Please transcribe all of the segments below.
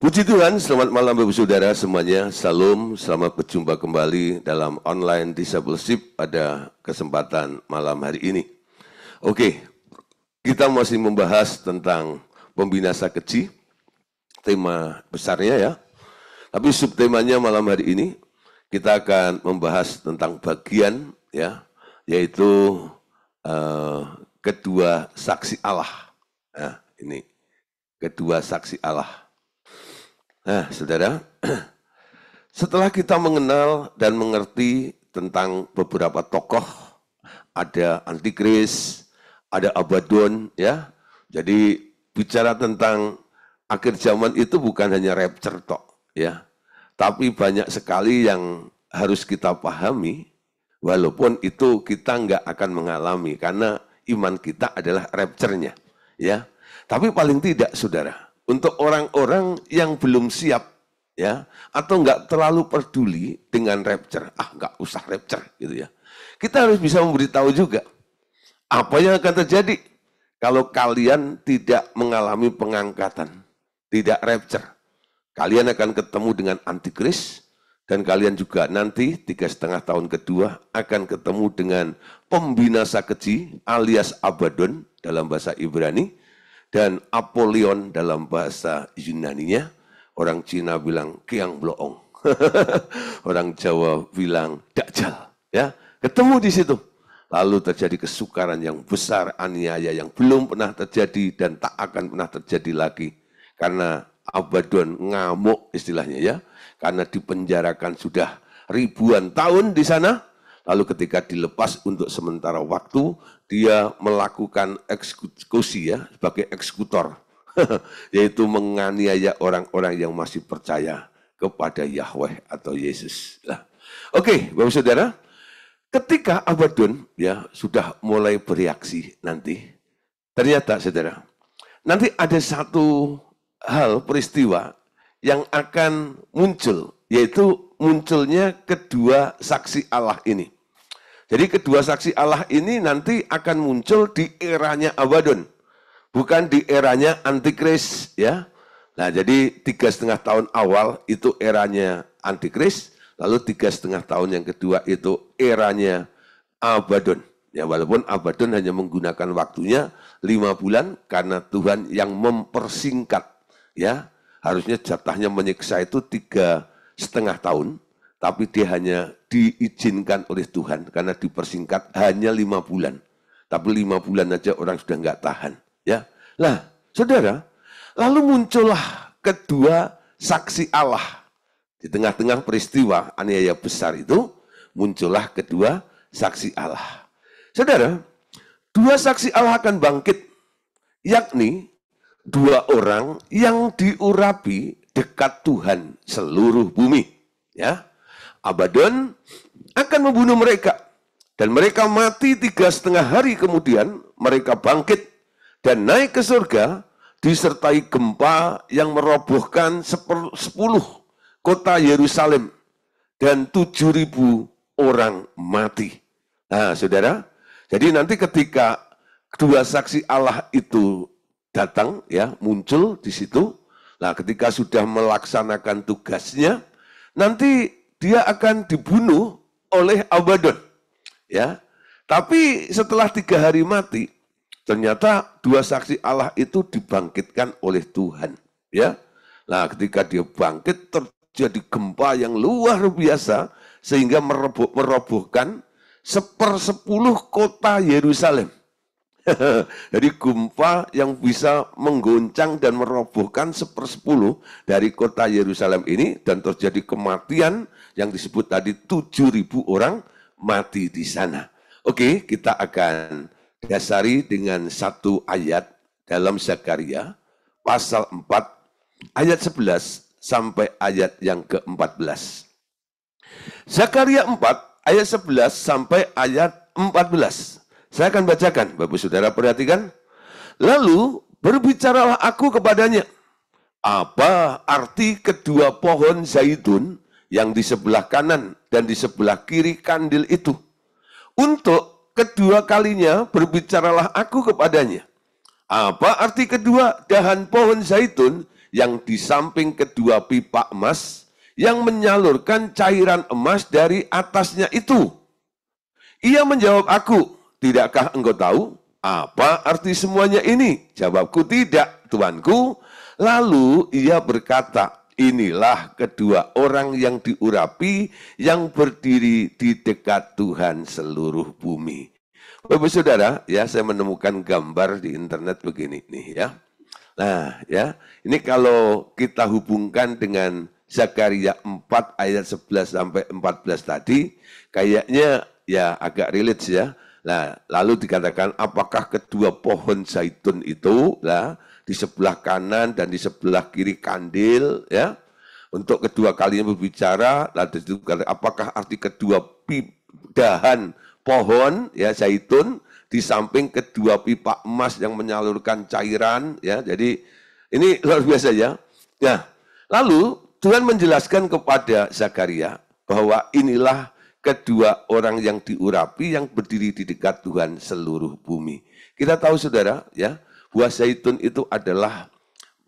Puji Tuhan, selamat malam Bapak Saudara semuanya. Salam, selamat berjumpa kembali dalam online discipleship pada kesempatan malam hari ini. Oke, kita masih membahas tentang pembinasa keji, tema besarnya ya. Tapi subtemanya malam hari ini kita akan membahas tentang bagian ya, yaitu kedua saksi Allah. Nah, ini kedua saksi Allah. Nah, saudara, setelah kita mengenal dan mengerti tentang beberapa tokoh, ada Antikris, ada Abaddon, ya. Jadi bicara tentang akhir zaman itu bukan hanya rapture tok, ya. Tapi banyak sekali yang harus kita pahami, walaupun itu kita nggak akan mengalami karena iman kita adalah rapture-nya, ya. Tapi paling tidak, saudara, untuk orang-orang yang belum siap, ya, atau nggak terlalu peduli dengan rapture, nggak usah rapture, gitu ya. Kita harus bisa memberitahu juga apa yang akan terjadi kalau kalian tidak mengalami pengangkatan, tidak rapture. Kalian akan ketemu dengan Antikris, dan kalian juga nanti 3,5 tahun kedua akan ketemu dengan pembinasa keji alias Abaddon dalam bahasa Ibrani, dan Apollyon dalam bahasa Yunaninya. Orang Cina bilang Kiang Bloong. Orang Jawa bilang Dajjal. Ya, ketemu di situ. Lalu terjadi kesukaran yang besar, aniaya yang belum pernah terjadi dan tak akan pernah terjadi lagi. Karena Abaddon ngamuk istilahnya ya. Karena dipenjarakan sudah ribuan tahun di sana. Lalu ketika dilepas untuk sementara waktu, dia melakukan eksekusi ya, sebagai eksekutor. Yaitu menganiaya orang-orang yang masih percaya kepada Yahweh atau Yesus. Nah, oke, Bapak Saudara, ketika Abaddon ya sudah mulai bereaksi nanti, ternyata Saudara, nanti ada satu hal peristiwa yang akan muncul, yaitu munculnya kedua saksi Allah ini. Jadi kedua saksi Allah ini nanti akan muncul di eranya Abaddon, bukan di eranya Antikris ya. Nah, jadi 3,5 tahun awal itu eranya Antikris, lalu 3,5 tahun yang kedua itu eranya Abaddon. Ya, walaupun Abaddon hanya menggunakan waktunya 5 bulan karena Tuhan yang mempersingkat ya. Harusnya jatahnya menyiksa itu 3,5 tahun, tapi dia hanya diizinkan oleh Tuhan karena dipersingkat hanya 5 bulan. Tapi 5 bulan aja orang sudah nggak tahan. Ya, lah, saudara, lalu muncullah kedua saksi Allah. Di tengah-tengah peristiwa aniaya besar itu, muncullah kedua saksi Allah. Saudara, dua saksi Allah akan bangkit, yakni dua orang yang diurapi dekat Tuhan seluruh bumi. Ya, Abaddon akan membunuh mereka, dan mereka mati 3,5 hari kemudian. Mereka bangkit dan naik ke surga, disertai gempa yang merobohkan 10 kota Yerusalem dan 7.000 orang mati. Nah, saudara, jadi nanti ketika kedua saksi Allah itu datang, ya, muncul di situ. Nah, ketika sudah melaksanakan tugasnya, nanti dia akan dibunuh oleh Abaddon, ya. Tapi setelah 3 hari mati, ternyata dua saksi Allah itu dibangkitkan oleh Tuhan, ya. Nah, ketika dia bangkit, terjadi gempa yang luar biasa sehingga merobohkan 1/10 kota Yerusalem. Jadi gempa yang bisa menggoncang dan merobohkan 1/10 dari kota Yerusalem ini, dan terjadi kematian yang disebut tadi 7.000 orang mati di sana. Oke, kita akan dasari dengan satu ayat dalam Zakaria pasal 4 ayat 11 sampai ayat yang ke-14. Zakaria 4 ayat 11 sampai ayat 14. Saya akan bacakan, Bapak Saudara perhatikan. Lalu berbicaralah aku kepadanya, apa arti kedua pohon zaitun yang di sebelah kanan dan di sebelah kiri kandil itu? Untuk kedua kalinya berbicaralah aku kepadanya, apa arti kedua dahan pohon zaitun yang di samping kedua pipa emas yang menyalurkan cairan emas dari atasnya itu. Ia menjawab aku, tidakkah engkau tahu apa arti semuanya ini? Jawabku, tidak, Tuanku. Lalu ia berkata, inilah kedua orang yang diurapi yang berdiri di dekat Tuhan seluruh bumi. Bapak Saudara, ya saya menemukan gambar di internet begini nih ya. Nah, ya, ini kalau kita hubungkan dengan Zakaria 4 ayat 11 sampai 14 tadi, kayaknya ya agak relate ya. Nah, lalu dikatakan apakah kedua pohon zaitun itu di sebelah kanan dan di sebelah kiri kandil ya. Untuk kedua kalinya berbicara, lalu itu apakah arti kedua dahan pohon ya zaitun di samping kedua pipa emas yang menyalurkan cairan ya. Jadi ini luar biasa ya. Nah, lalu Tuhan menjelaskan kepada Zakaria bahwa inilah kedua orang yang diurapi yang berdiri di dekat Tuhan seluruh bumi. Kita tahu saudara ya, buah zaitun itu adalah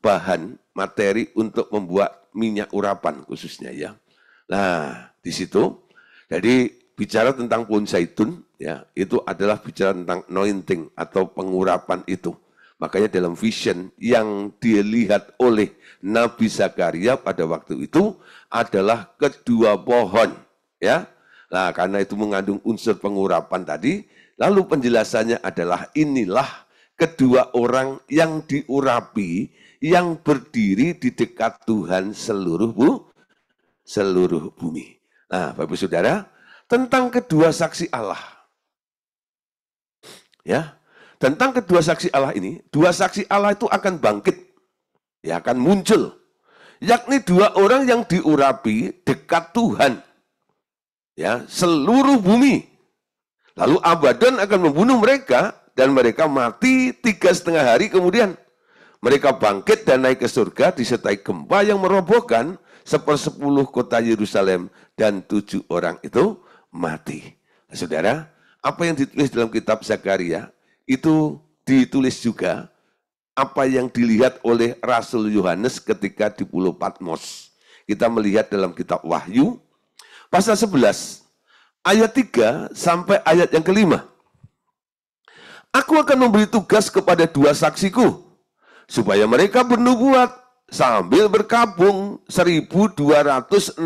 bahan materi untuk membuat minyak urapan khususnya ya. Nah, di situ jadi bicara tentang pohon zaitun ya, itu adalah bicara tentang anointing atau pengurapan itu. Makanya dalam vision yang dilihat oleh Nabi Zakaria pada waktu itu adalah kedua pohon ya. Nah, karena itu mengandung unsur pengurapan tadi, lalu penjelasannya adalah inilah kedua orang yang diurapi yang berdiri di dekat Tuhan seluruh bumi. Nah, Bapak Saudara, tentang kedua saksi Allah. Ya, tentang kedua saksi Allah ini, dua saksi Allah itu akan bangkit. Ya, akan muncul. Yakni dua orang yang diurapi dekat Tuhan. Ya, seluruh bumi. Lalu Abaddon akan membunuh mereka dan mereka mati 3,5 hari kemudian. Mereka bangkit dan naik ke surga disertai gempa yang merobohkan 1/10 kota Yerusalem dan 7 orang itu mati. Nah, saudara, apa yang ditulis dalam kitab Zakaria itu ditulis juga apa yang dilihat oleh Rasul Yohanes ketika di Pulau Patmos. Kita melihat dalam kitab Wahyu pasal 11 ayat 3 sampai ayat yang kelima. Aku akan memberi tugas kepada dua saksiku supaya mereka bernubuat sambil berkabung 1260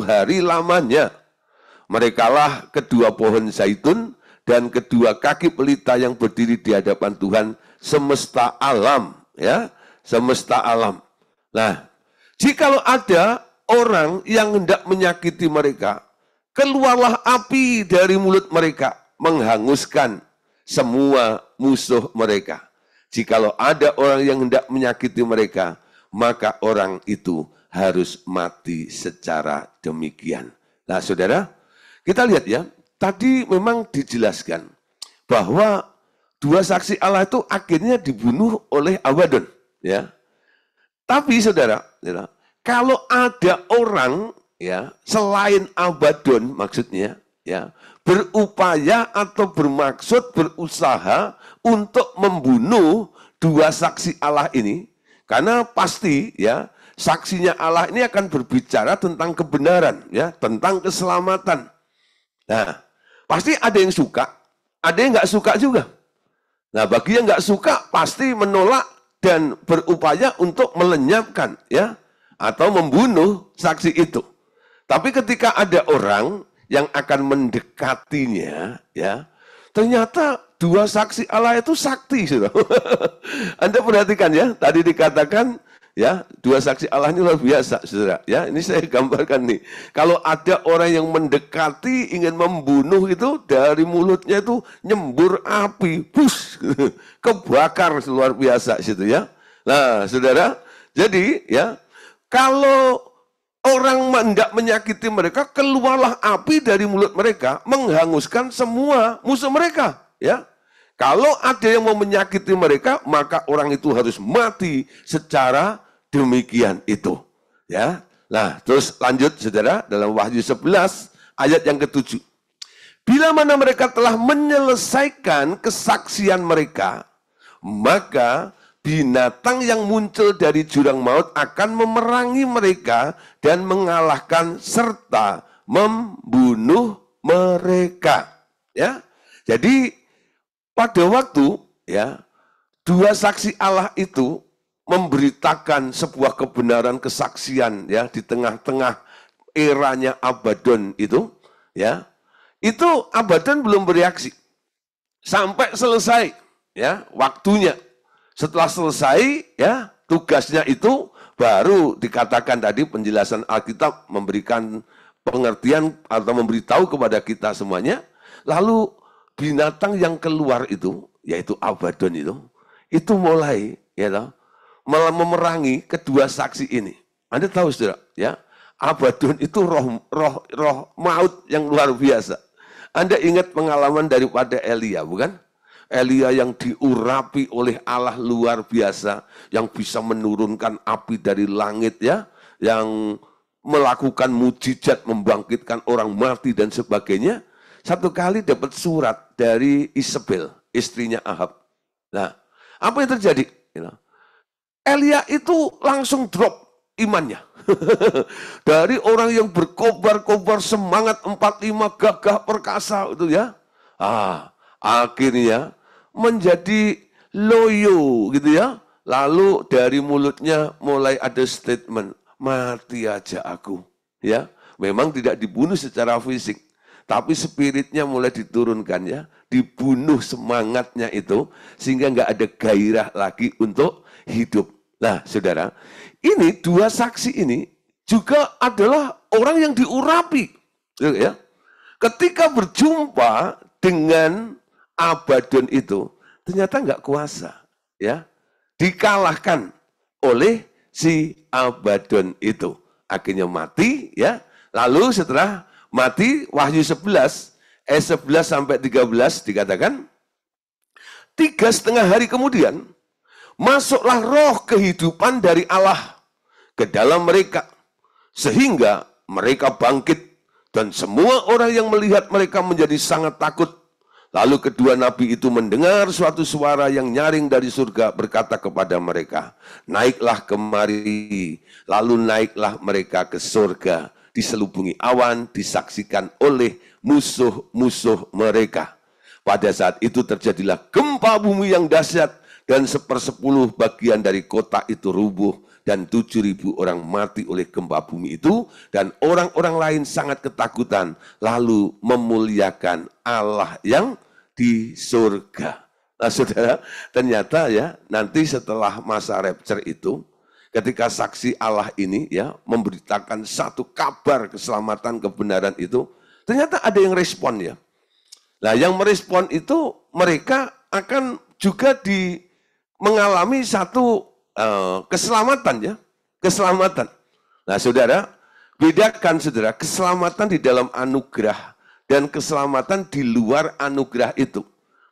hari lamanya. Merekalah kedua pohon zaitun dan kedua kaki pelita yang berdiri di hadapan Tuhan semesta alam, ya, semesta alam. Nah, jikalau ada orang yang hendak menyakiti mereka, keluarlah api dari mulut mereka, menghanguskan semua musuh mereka. Jikalau ada orang yang hendak menyakiti mereka, maka orang itu harus mati secara demikian. Nah, saudara, kita lihat ya, tadi memang dijelaskan bahwa dua saksi Allah itu akhirnya dibunuh oleh Abaddon. Ya. Tapi saudara, kalau ada orang ya selain Abaddon maksudnya ya berupaya atau bermaksud berusaha untuk membunuh dua saksi Allah ini, karena pasti ya saksinya Allah ini akan berbicara tentang kebenaran ya, tentang keselamatan. Nah, pasti ada yang suka, ada yang nggak suka juga. Nah, bagi yang nggak suka pasti menolak dan berupaya untuk melenyapkan ya atau membunuh saksi itu. Tapi ketika ada orang yang akan mendekatinya, ya, ternyata dua saksi Allah itu sakti, saudara. Anda perhatikan ya, tadi dikatakan ya dua saksi Allah ini luar biasa, saudara. Ya, ini saya gambarkan nih. Kalau ada orang yang mendekati ingin membunuh itu dari mulutnya itu nyembur api, bus, kebakar luar biasa, situ ya. Nah, saudara, jadi ya kalau orang hendak menyakiti mereka, keluarlah api dari mulut mereka, menghanguskan semua musuh mereka. Ya, kalau ada yang mau menyakiti mereka, maka orang itu harus mati secara demikian itu. Ya, nah terus lanjut, saudara, dalam Wahyu 11 ayat yang ke-7. Bila mana mereka telah menyelesaikan kesaksian mereka, maka binatang yang muncul dari jurang maut akan memerangi mereka dan mengalahkan serta membunuh mereka. Ya, jadi pada waktu ya dua saksi Allah itu memberitakan sebuah kebenaran kesaksian ya di tengah-tengah eranya Abaddon itu, ya itu Abaddon belum bereaksi sampai selesai ya waktunya. Setelah selesai ya tugasnya itu baru dikatakan tadi penjelasan Alkitab memberikan pengertian atau memberitahu kepada kita semuanya. Lalu binatang yang keluar itu yaitu Abaddon itu mulai ya memerangi kedua saksi ini. Anda tahu saudara ya, Abaddon itu roh maut yang luar biasa. Anda ingat pengalaman daripada Elia, bukan? Elia yang diurapi oleh Allah luar biasa, yang bisa menurunkan api dari langit ya, yang melakukan mujizat, membangkitkan orang mati dan sebagainya. Satu kali dapat surat dari Isabel, istrinya Ahab. Nah, apa yang terjadi? Elia itu langsung drop imannya. Dari orang yang berkobar-kobar semangat 45 gagah perkasa itu ya. Akhirnya menjadi loyo gitu ya. Lalu dari mulutnya mulai ada statement, mati aja aku. Ya, memang tidak dibunuh secara fisik, tapi spiritnya mulai diturunkan ya, dibunuh semangatnya itu sehingga nggak ada gairah lagi untuk hidup. Nah, saudara, ini dua saksi ini juga adalah orang yang diurapi, ya. Ketika berjumpa dengan Abaddon itu, ternyata nggak kuasa, ya, dikalahkan oleh si Abaddon itu, akhirnya mati, ya. Lalu setelah mati, Wahyu 11 sampai 13 dikatakan 3,5 hari kemudian masuklah roh kehidupan dari Allah ke dalam mereka, sehingga mereka bangkit, dan semua orang yang melihat mereka menjadi sangat takut. Lalu kedua nabi itu mendengar suatu suara yang nyaring dari surga berkata kepada mereka, naiklah kemari. Lalu naiklah mereka ke surga, diselubungi awan, disaksikan oleh musuh-musuh mereka. Pada saat itu terjadilah gempa bumi yang dahsyat, dan 1/10 bagian dari kota itu rubuh, dan 7.000 orang mati oleh gempa bumi itu, dan orang-orang lain sangat ketakutan, lalu memuliakan Allah yang di surga. Nah saudara, ternyata ya nanti setelah masa rapture itu, ketika saksi Allah ini ya memberitakan satu kabar keselamatan kebenaran itu, ternyata ada yang respon ya. Nah yang merespon itu mereka akan juga mengalami satu keselamatan ya, keselamatan. Nah saudara, bedakan saudara, keselamatan di dalam anugerah dan keselamatan di luar anugerah itu.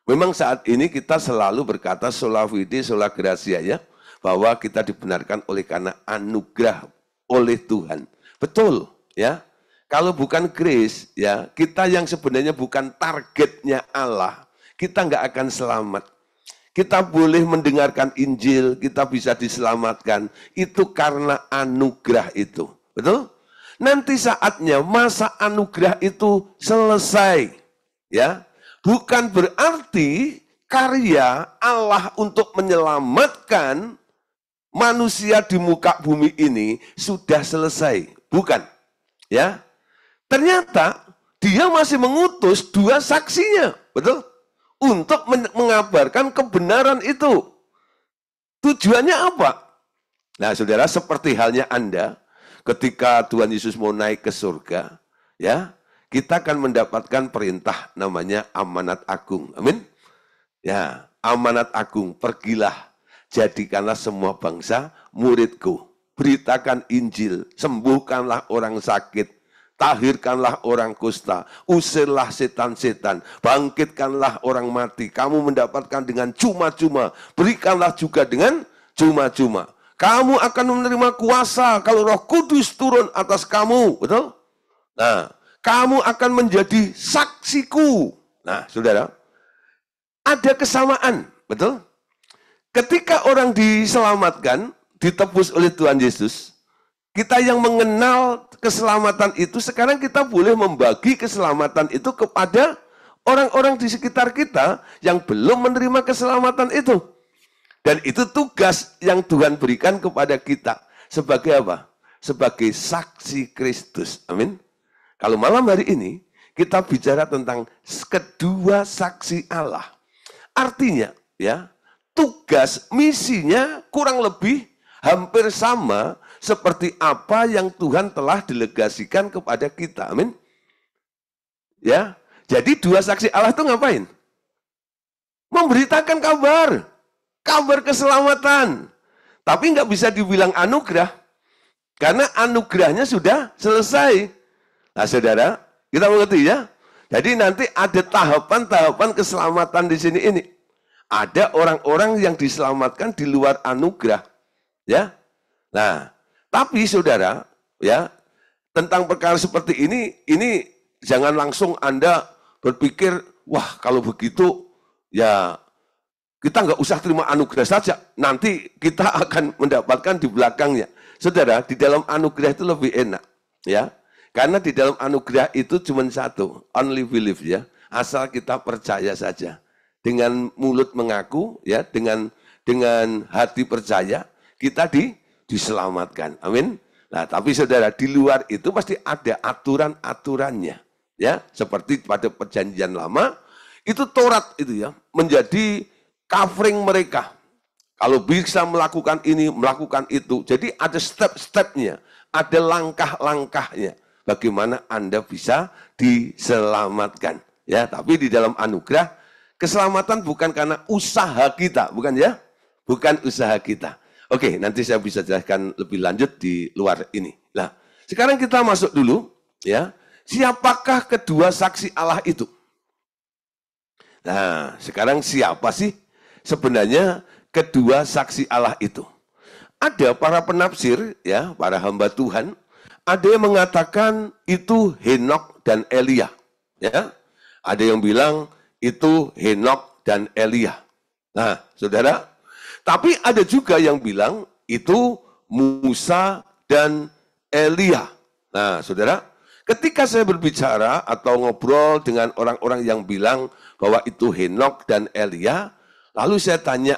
Memang saat ini kita selalu berkata sola fide, sola gratia ya, bahwa kita dibenarkan oleh karena anugerah oleh Tuhan. Betul ya. Kalau bukan grace ya, kita yang sebenarnya bukan targetnya Allah, kita nggak akan selamat. Kita boleh mendengarkan Injil, kita bisa diselamatkan. Itu karena anugerah itu. Betul? Nanti saatnya masa anugerah itu selesai. Ya, bukan berarti karya Allah untuk menyelamatkan manusia di muka bumi ini sudah selesai. Bukan. Ya. Ternyata dia masih mengutus dua saksinya. Betul? Untuk mengabarkan kebenaran itu. Tujuannya apa? Nah saudara, seperti halnya Anda, ketika Tuhan Yesus mau naik ke surga, ya, kita akan mendapatkan perintah namanya amanat agung. Amin. Ya, amanat agung, pergilah, jadikanlah semua bangsa muridku. Beritakan Injil, sembuhkanlah orang sakit, tahirkanlah orang kusta, usirlah setan-setan, bangkitkanlah orang mati. Kamu mendapatkan dengan cuma-cuma, berikanlah juga dengan cuma-cuma. Kamu akan menerima kuasa kalau Roh Kudus turun atas kamu, betul? Nah, kamu akan menjadi saksiku. Nah, saudara, ada kesamaan, betul? Ketika orang diselamatkan, ditebus oleh Tuhan Yesus, kita yang mengenal keselamatan itu, sekarang kita boleh membagi keselamatan itu kepada orang-orang di sekitar kita yang belum menerima keselamatan itu. Dan itu tugas yang Tuhan berikan kepada kita. Sebagai apa? Sebagai saksi Kristus. Amin. Kalau malam hari ini, kita bicara tentang kedua saksi Allah. Artinya, ya, tugas, misinya kurang lebih hampir sama seperti apa yang Tuhan telah delegasikan kepada kita. Amin. Ya, jadi dua saksi Allah itu ngapain? Memberitakan kabar, kabar keselamatan. Tapi nggak bisa dibilang anugerah, karena anugerahnya sudah selesai. Nah, saudara, kita mengerti ya? Jadi nanti ada tahapan-tahapan keselamatan di sini ini. Ada orang-orang yang diselamatkan di luar anugerah, ya. Nah, tapi saudara, ya, tentang perkara seperti ini jangan langsung Anda berpikir, wah kalau begitu, ya kita nggak usah terima anugerah saja, nanti kita akan mendapatkan di belakangnya. Saudara, di dalam anugerah itu lebih enak, ya. Karena di dalam anugerah itu cuma satu, only believe, ya. Asal kita percaya saja. Dengan mulut mengaku, ya, dengan hati percaya, kita diselamatkan. Amin. Nah, tapi saudara, di luar itu pasti ada aturan-aturannya, ya. Seperti pada perjanjian lama, itu Taurat itu, ya, menjadi covering mereka. Kalau bisa melakukan ini, melakukan itu. Jadi ada step-stepnya, ada langkah-langkahnya. Bagaimana Anda bisa diselamatkan. Ya, tapi di dalam anugerah, keselamatan bukan karena usaha kita, bukan ya? Bukan usaha kita. Oke, nanti saya bisa jelaskan lebih lanjut di luar ini. Nah, sekarang kita masuk dulu, ya. Siapakah kedua saksi Allah itu? Nah, sekarang siapa sih sebenarnya kedua saksi Allah itu? Ada para penafsir, ya, para hamba Tuhan, ada yang mengatakan itu Henokh dan Elia, ya. Ada yang bilang itu Henokh dan Elia. Nah, saudara, tapi ada juga yang bilang itu Musa dan Elia. Nah, saudara, ketika saya berbicara atau ngobrol dengan orang-orang yang bilang bahwa itu Henokh dan Elia, lalu saya tanya,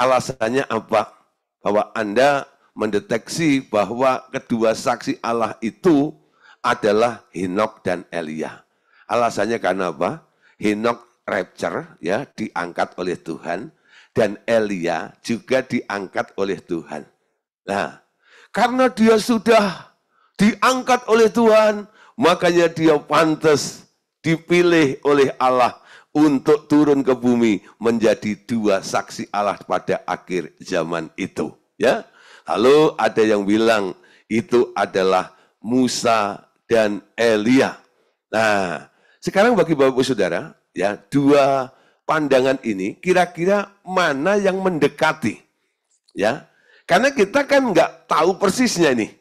alasannya apa? Bahwa Anda mendeteksi bahwa kedua saksi Allah itu adalah Henokh dan Elia. Alasannya karena apa? Henokh rapture, ya, diangkat oleh Tuhan, dan Elia juga diangkat oleh Tuhan. Nah, karena dia sudah diangkat oleh Tuhan, makanya dia pantas dipilih oleh Allah untuk turun ke bumi menjadi dua saksi Allah pada akhir zaman itu, ya. Lalu ada yang bilang itu adalah Musa dan Elia. Nah, sekarang bagi Bapak-Ibu Saudara, ya, dua pandangan ini kira-kira mana yang mendekati, ya. Karena kita kan nggak tahu persisnya nih.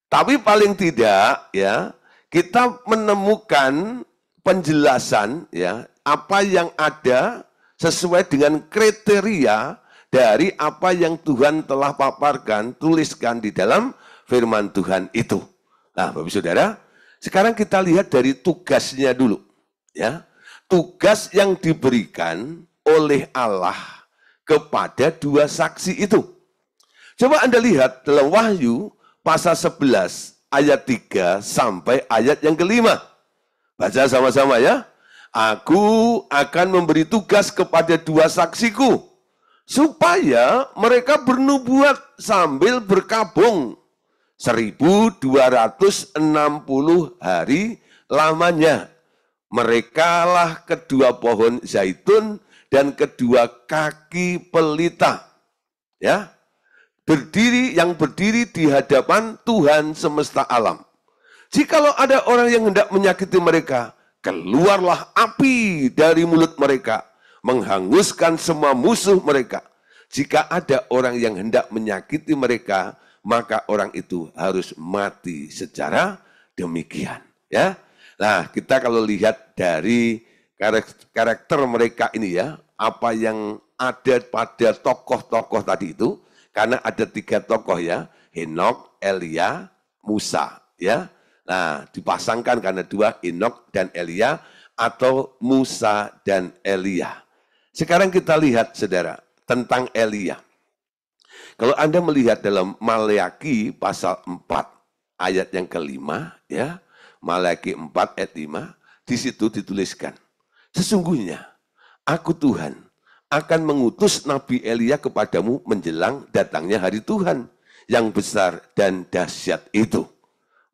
Tapi paling tidak, ya, kita menemukan penjelasan, ya, apa yang ada sesuai dengan kriteria dari apa yang Tuhan telah paparkan, tuliskan di dalam firman Tuhan itu. Nah, Bapak Saudara, sekarang kita lihat dari tugasnya dulu, ya. Tugas yang diberikan oleh Allah kepada dua saksi itu. Coba Anda lihat dalam Wahyu pasal 11 ayat 3 sampai ayat yang kelima. Baca sama-sama ya. Aku akan memberi tugas kepada dua saksiku, supaya mereka bernubuat sambil berkabung 1260 hari lamanya. Merekalah kedua pohon zaitun dan kedua kaki pelita, ya, berdiri di hadapan Tuhan semesta alam. Jikalau ada orang yang hendak menyakiti mereka, keluarlah api dari mulut mereka, menghanguskan semua musuh mereka. Jika ada orang yang hendak menyakiti mereka, maka orang itu harus mati secara demikian. Ya, nah kita kalau lihat dari karakter mereka ini, ya, apa yang ada pada tokoh-tokoh tadi itu, karena ada 3 tokoh ya, Henok, Elia, Musa ya. Nah, dipasangkan karena 2, Henok dan Elia atau Musa dan Elia. Sekarang kita lihat saudara tentang Elia. Kalau Anda melihat dalam Maleakhi pasal 4 ayat yang kelima ya, Maleakhi 4 ayat 5, di situ dituliskan, sesungguhnya aku Tuhan akan mengutus Nabi Elia kepadamu menjelang datangnya hari Tuhan yang besar dan dahsyat itu.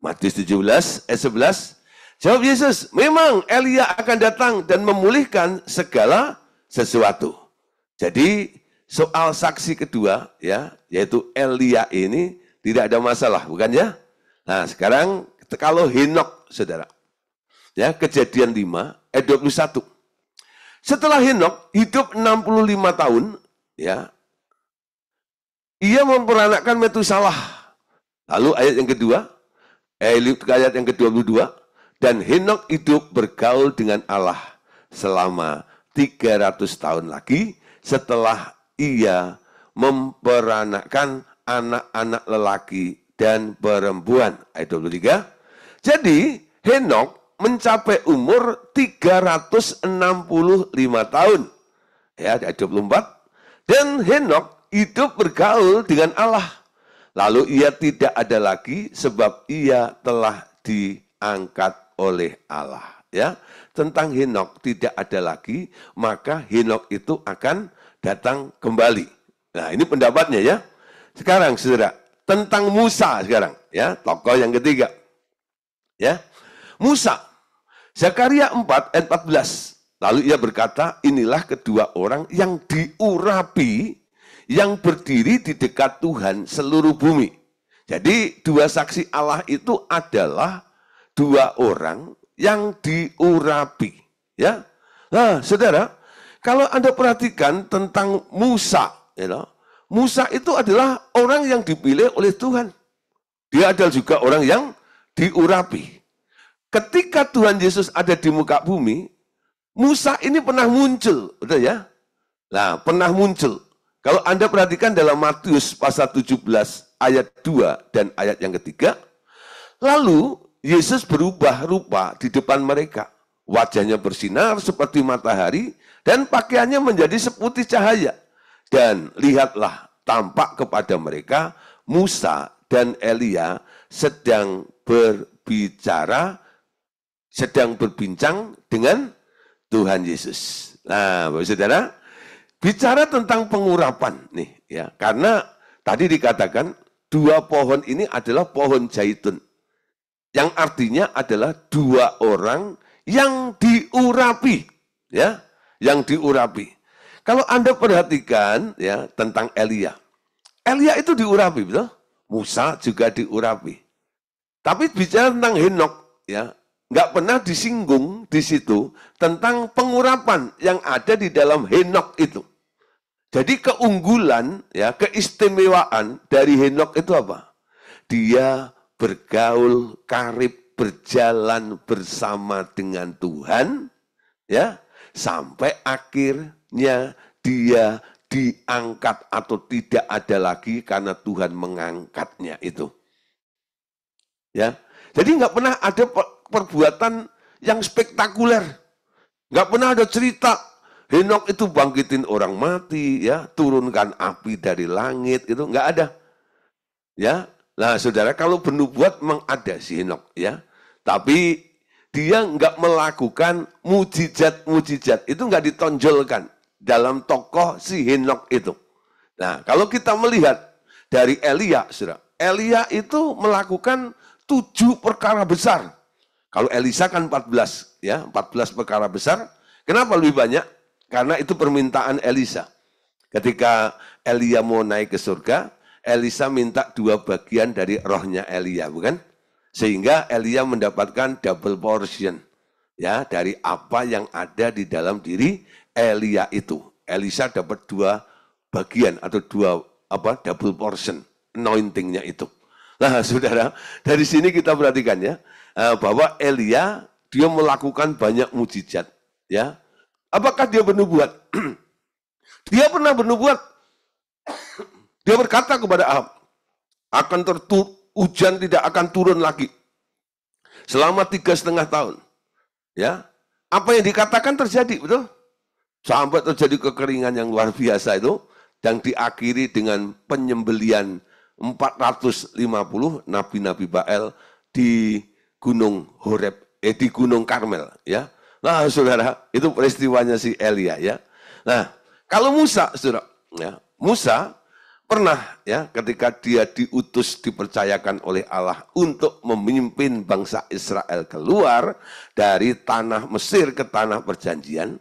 Matius 17 ayat 11, jawab Yesus, memang Elia akan datang dan memulihkan segala sesuatu. Jadi soal saksi kedua ya, yaitu Elia ini tidak ada masalah, bukan ya? Nah, sekarang kalau Henok, saudara. Ya, Kejadian 5 ayat 21. Setelah Henok hidup 65 tahun, ya. Ia memperanakkan Metusalah. Lalu ayat yang kedua, ayat yang ke-22, dan Henok hidup bergaul dengan Allah selama 300 tahun lagi setelah ia memperanakkan anak-anak lelaki dan perempuan. Ayat 23. Jadi Henok mencapai umur 365 tahun. Ya, ayat 24. Dan Henok hidup bergaul dengan Allah. Lalu ia tidak ada lagi sebab ia telah diangkat oleh Allah. Ya, tentang Henok tidak ada lagi, maka Henok itu akan datang kembali. Nah, ini pendapatnya ya. Sekarang saudara, tentang Musa sekarang ya, tokoh yang ketiga. Ya. Musa, Zakaria 4 ayat 14. Lalu ia berkata, inilah kedua orang yang diurapi yang berdiri di dekat Tuhan seluruh bumi. Jadi 2 saksi Allah itu adalah 2 orang yang diurapi. Ya. Nah, saudara, kalau Anda perhatikan tentang Musa, Musa itu adalah orang yang dipilih oleh Tuhan. Dia adalah juga orang yang diurapi. Ketika Tuhan Yesus ada di muka bumi, Musa ini pernah muncul, betul ya? Nah, pernah muncul. Kalau Anda perhatikan dalam Matius pasal 17 ayat 2 dan ayat yang ketiga, lalu Yesus berubah rupa di depan mereka. Wajahnya bersinar seperti matahari dan pakaiannya menjadi seputih cahaya. Dan lihatlah tampak kepada mereka Musa dan Elia sedang berbincang dengan Tuhan Yesus. Nah, Bapak Saudara, bicara tentang pengurapan nih ya, karena tadi dikatakan 2 pohon ini adalah pohon zaitun. Yang artinya adalah 2 orang yang diurapi, ya, yang diurapi. Kalau Anda perhatikan ya tentang Elia. Elia itu diurapi, betul? Musa juga diurapi. Tapi bicara tentang Henok ya, nggak pernah disinggung di situ tentang pengurapan yang ada di dalam Henok itu. Jadi keunggulan, ya, keistimewaan dari Henok itu apa? Dia bergaul karib, berjalan bersama dengan Tuhan, ya, sampai akhirnya dia diangkat atau tidak ada lagi karena Tuhan mengangkatnya itu. Ya, jadi nggak pernah ada perbuatan yang spektakuler, nggak pernah ada cerita Henok itu bangkitin orang mati, ya, turunkan api dari langit, itu nggak ada. Ya, nah saudara, kalau bernubuat memang ada si Henok, ya, tapi dia nggak melakukan mujizat-mujizat, itu nggak ditonjolkan dalam tokoh si Henok itu. Nah, kalau kita melihat dari Elia, saudara, Elia itu melakukan 7 perkara besar. Kalau Elisa kan 14, ya, 14 perkara besar. Kenapa lebih banyak? Karena itu permintaan Elisa. Ketika Elia mau naik ke surga, Elisa minta 2 bagian dari rohnya Elia, bukan? Sehingga Elia mendapatkan double portion, ya, dari apa yang ada di dalam diri Elia itu. Elisa dapat 2 bagian atau 2 double portion anointing-nya itu. Nah, saudara, dari sini kita perhatikan ya, bahwa Elia dia melakukan banyak mujizat, ya. Apakah dia bernubuat? Dia pernah bernubuat. Dia berkata kepada Ahab, hujan tidak akan turun lagi selama 3,5 tahun. Ya, apa yang dikatakan terjadi, betul? Sampai terjadi kekeringan yang luar biasa itu, yang diakhiri dengan penyembelian 450 nabi-nabi Baal di Gunung Horeb, di Gunung Karmel, ya. Nah, saudara, itu peristiwanya si Elia, ya. Nah, kalau Musa, saudara, ya, Musa pernah, ya, ketika dia diutus, dipercayakan oleh Allah untuk memimpin bangsa Israel keluar dari tanah Mesir ke tanah perjanjian.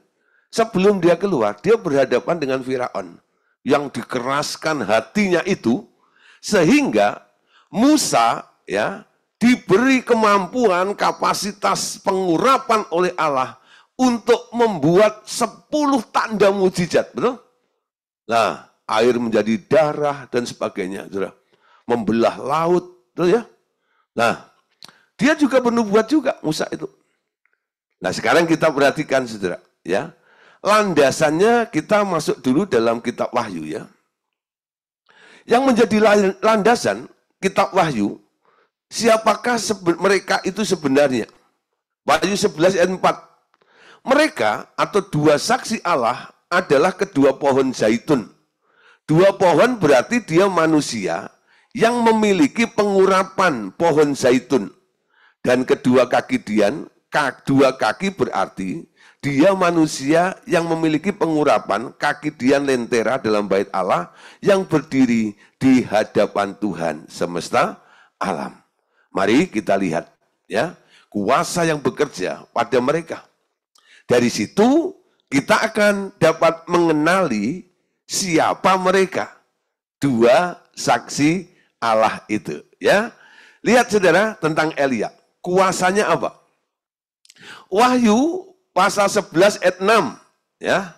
Sebelum dia keluar, dia berhadapan dengan Firaun yang dikeraskan hatinya itu, sehingga Musa, ya, diberi kemampuan, kapasitas pengurapan oleh Allah untuk membuat 10 tanda mujizat, betul? Nah, air menjadi darah dan sebagainya, saudara. Membelah laut, betul ya? Nah, dia juga bernubuat juga, Musa itu. Nah, sekarang kita perhatikan, saudara, ya. Landasannya kita masuk dulu dalam kitab Wahyu, ya. Yang menjadi landasan kitab Wahyu, siapakah mereka itu sebenarnya? Wahyu 11 ayat 4. Mereka atau dua saksi Allah adalah kedua pohon zaitun. Dua pohon berarti dia manusia yang memiliki pengurapan pohon zaitun. Dan kedua kaki dua kaki berarti dia manusia yang memiliki pengurapan, kaki dian lentera dalam bait Allah yang berdiri di hadapan Tuhan semesta alam. Mari kita lihat, ya, kuasa yang bekerja pada mereka. Dari situ kita akan dapat mengenali siapa mereka, dua saksi Allah itu, ya. Lihat saudara tentang Elia, kuasanya apa? Wahyu pasal 11 ayat 6, ya.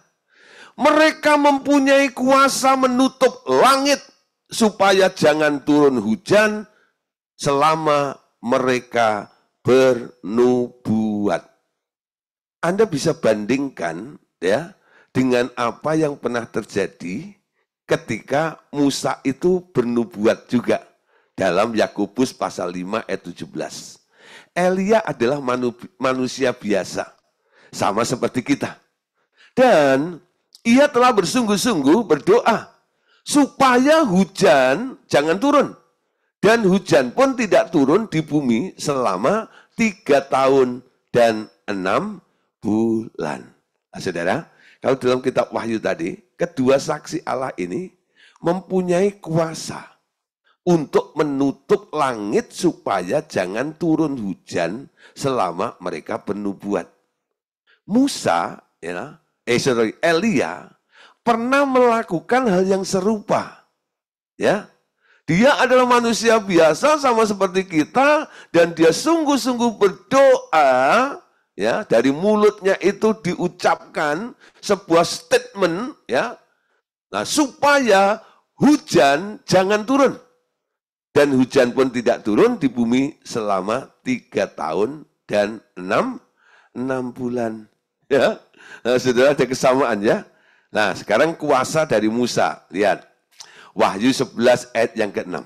Mereka mempunyai kuasa menutup langit supaya jangan turun hujan selama mereka bernubuat. Anda bisa bandingkan, ya, dengan apa yang pernah terjadi ketika Musa itu bernubuat juga dalam Yakobus pasal 5 ayat 17. Elia adalah manusia biasa, sama seperti kita. Dan ia telah bersungguh-sungguh berdoa supaya hujan jangan turun. Dan hujan pun tidak turun di bumi selama 3 tahun dan 6 bulan. Nah, saudara, kalau dalam kitab Wahyu tadi, kedua saksi Allah ini mempunyai kuasa untuk menutup langit supaya jangan turun hujan selama mereka bernubuat. Musa, ya, Elia pernah melakukan hal yang serupa, ya. Dia adalah manusia biasa sama seperti kita dan dia sungguh-sungguh berdoa, ya, dari mulutnya itu diucapkan sebuah statement, ya. Nah, supaya hujan jangan turun. Dan hujan pun tidak turun di bumi selama 3 tahun dan 6 bulan. Ya, nah, saudara, ada kesamaan, ya. Nah, sekarang kuasa dari Musa. Lihat, Wahyu 11 ayat yang ke-6.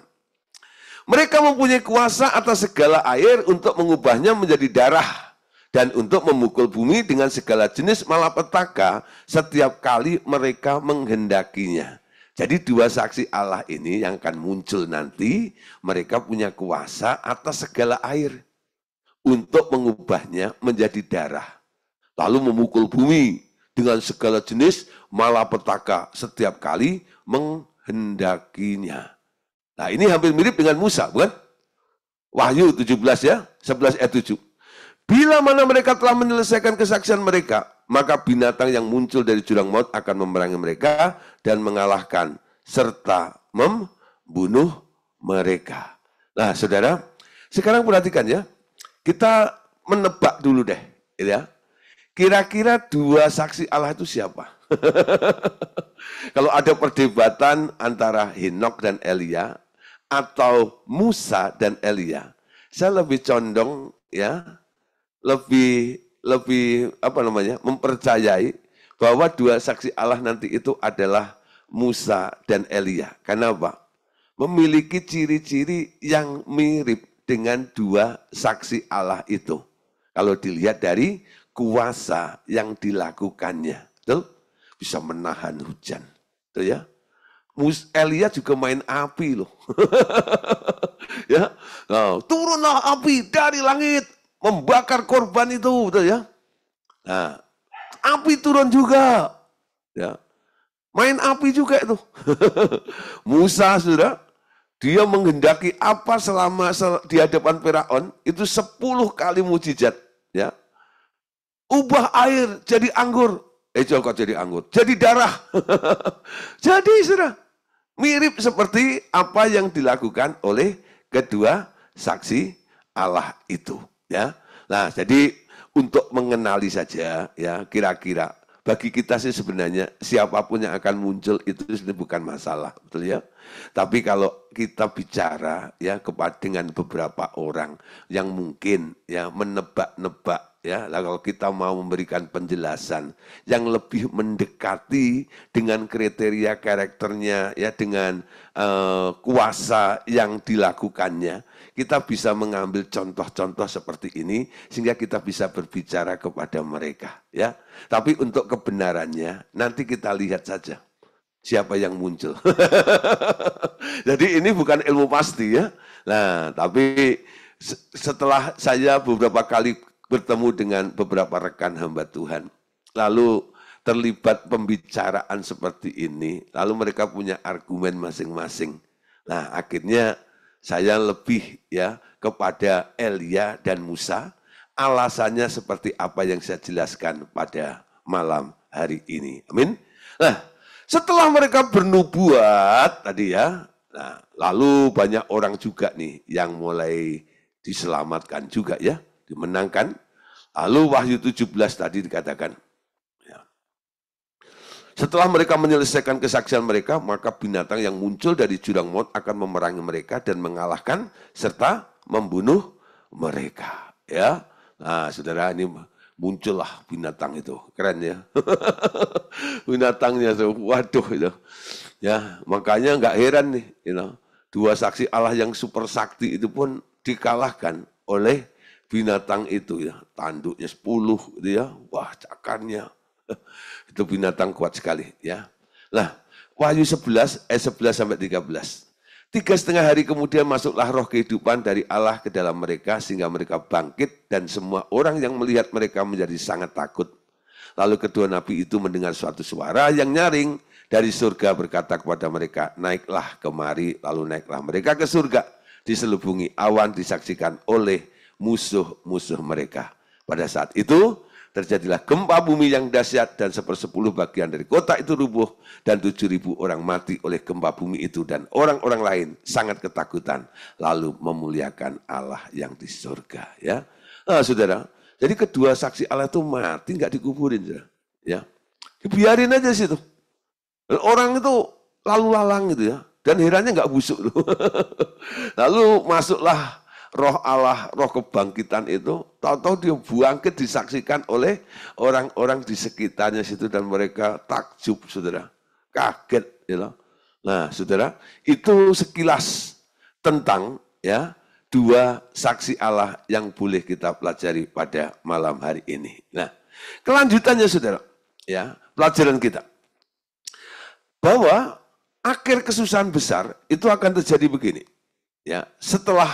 Mereka mempunyai kuasa atas segala air untuk mengubahnya menjadi darah dan untuk memukul bumi dengan segala jenis malapetaka setiap kali mereka menghendakinya. Jadi dua saksi Allah ini yang akan muncul nanti, mereka punya kuasa atas segala air untuk mengubahnya menjadi darah. Lalu memukul bumi dengan segala jenis malapetaka setiap kali menghendakinya. Nah, ini hampir mirip dengan Musa, bukan? Wahyu 17, ya, 11 ayat 7. Bila mana mereka telah menyelesaikan kesaksian mereka, maka binatang yang muncul dari jurang maut akan memerangi mereka dan mengalahkan serta membunuh mereka. Nah, saudara, sekarang perhatikan, ya. Kita menebak dulu deh, ya. Kira-kira dua saksi Allah itu siapa? Kalau ada perdebatan antara Henokh dan Elia atau Musa dan Elia, saya lebih condong, ya, lebih mempercayai bahwa dua saksi Allah nanti itu adalah Musa dan Elia. Kenapa? Memiliki ciri-ciri yang mirip dengan dua saksi Allah itu. Kalau dilihat dari kuasa yang dilakukannya. Betul? Bisa menahan hujan. Betul ya? Elia juga main api loh. Ya, turunlah api dari langit membakar korban itu, betul ya? Nah, api turun juga, ya, main api juga itu. Musa sudah, dia menghendaki apa selama di hadapan Firaun itu 10 kali mujizat, ya. Ubah air jadi anggur, kok jadi anggur, jadi darah. Jadi sudah mirip seperti apa yang dilakukan oleh kedua saksi Allah itu, ya. Nah, jadi untuk mengenali saja, ya, kira-kira bagi kita sih sebenarnya siapapun yang akan muncul itu bukan masalah, betul ya. Tapi kalau kita bicara ya dengan beberapa orang yang mungkin ya menebak-nebak, ya, kalau kita mau memberikan penjelasan yang lebih mendekati dengan kriteria karakternya, ya, dengan kuasa yang dilakukannya, kita bisa mengambil contoh-contoh seperti ini sehingga kita bisa berbicara kepada mereka, ya. Tapi untuk kebenarannya nanti kita lihat saja siapa yang muncul. Jadi ini bukan ilmu pasti, ya. Nah, tapi setelah saya beberapa kali bertemu dengan beberapa rekan hamba Tuhan, lalu terlibat pembicaraan seperti ini, lalu mereka punya argumen masing-masing. Nah, akhirnya saya lebih ya kepada Elia dan Musa, alasannya seperti apa yang saya jelaskan pada malam hari ini. Amin. Nah, setelah mereka bernubuat tadi ya, nah, lalu banyak orang juga nih yang mulai diselamatkan juga ya, dimenangkan. Lalu Wahyu 17 tadi dikatakan, setelah mereka menyelesaikan kesaksian mereka, maka binatang yang muncul dari jurang maut akan memerangi mereka dan mengalahkan serta membunuh mereka. Ya, nah saudara, ini muncullah binatang itu, keren ya. Binatangnya tuh, waduh itu. Ya, makanya nggak heran nih, dua saksi Allah yang super sakti itu pun dikalahkan oleh binatang itu ya, tanduknya 10 gitu ya, wah cakarnya. Itu binatang kuat sekali ya. Nah, Wahyu 11 ayat 11 sampai 13. 3,5 hari kemudian masuklah roh kehidupan dari Allah ke dalam mereka sehingga mereka bangkit dan semua orang yang melihat mereka menjadi sangat takut. Lalu kedua nabi itu mendengar suatu suara yang nyaring dari surga berkata kepada mereka, naiklah kemari. Lalu naiklah mereka ke surga, diselubungi awan disaksikan oleh musuh-musuh mereka. Pada saat itu terjadilah gempa bumi yang dahsyat dan 1/10 bagian dari kota itu rubuh dan 7.000 orang mati oleh gempa bumi itu dan orang-orang lain sangat ketakutan lalu memuliakan Allah yang di surga. Ya, nah, saudara. Jadi kedua saksi Allah itu mati nggak dikuburin, saudara. Ya, dibiarin aja situ. Dan orang itu lalu lalang gitu ya. Dan herannya nggak busuk loh. Lalu masuklah roh Allah, roh kebangkitan itu, tahu-tahu dia bangkit disaksikan oleh orang-orang di sekitarnya situ dan mereka takjub, saudara, kaget, ya. Nah, saudara, itu sekilas tentang ya dua saksi Allah yang boleh kita pelajari pada malam hari ini. Nah, kelanjutannya, saudara, ya pelajaran kita bahwa akhir kesusahan besar itu akan terjadi begini, ya setelah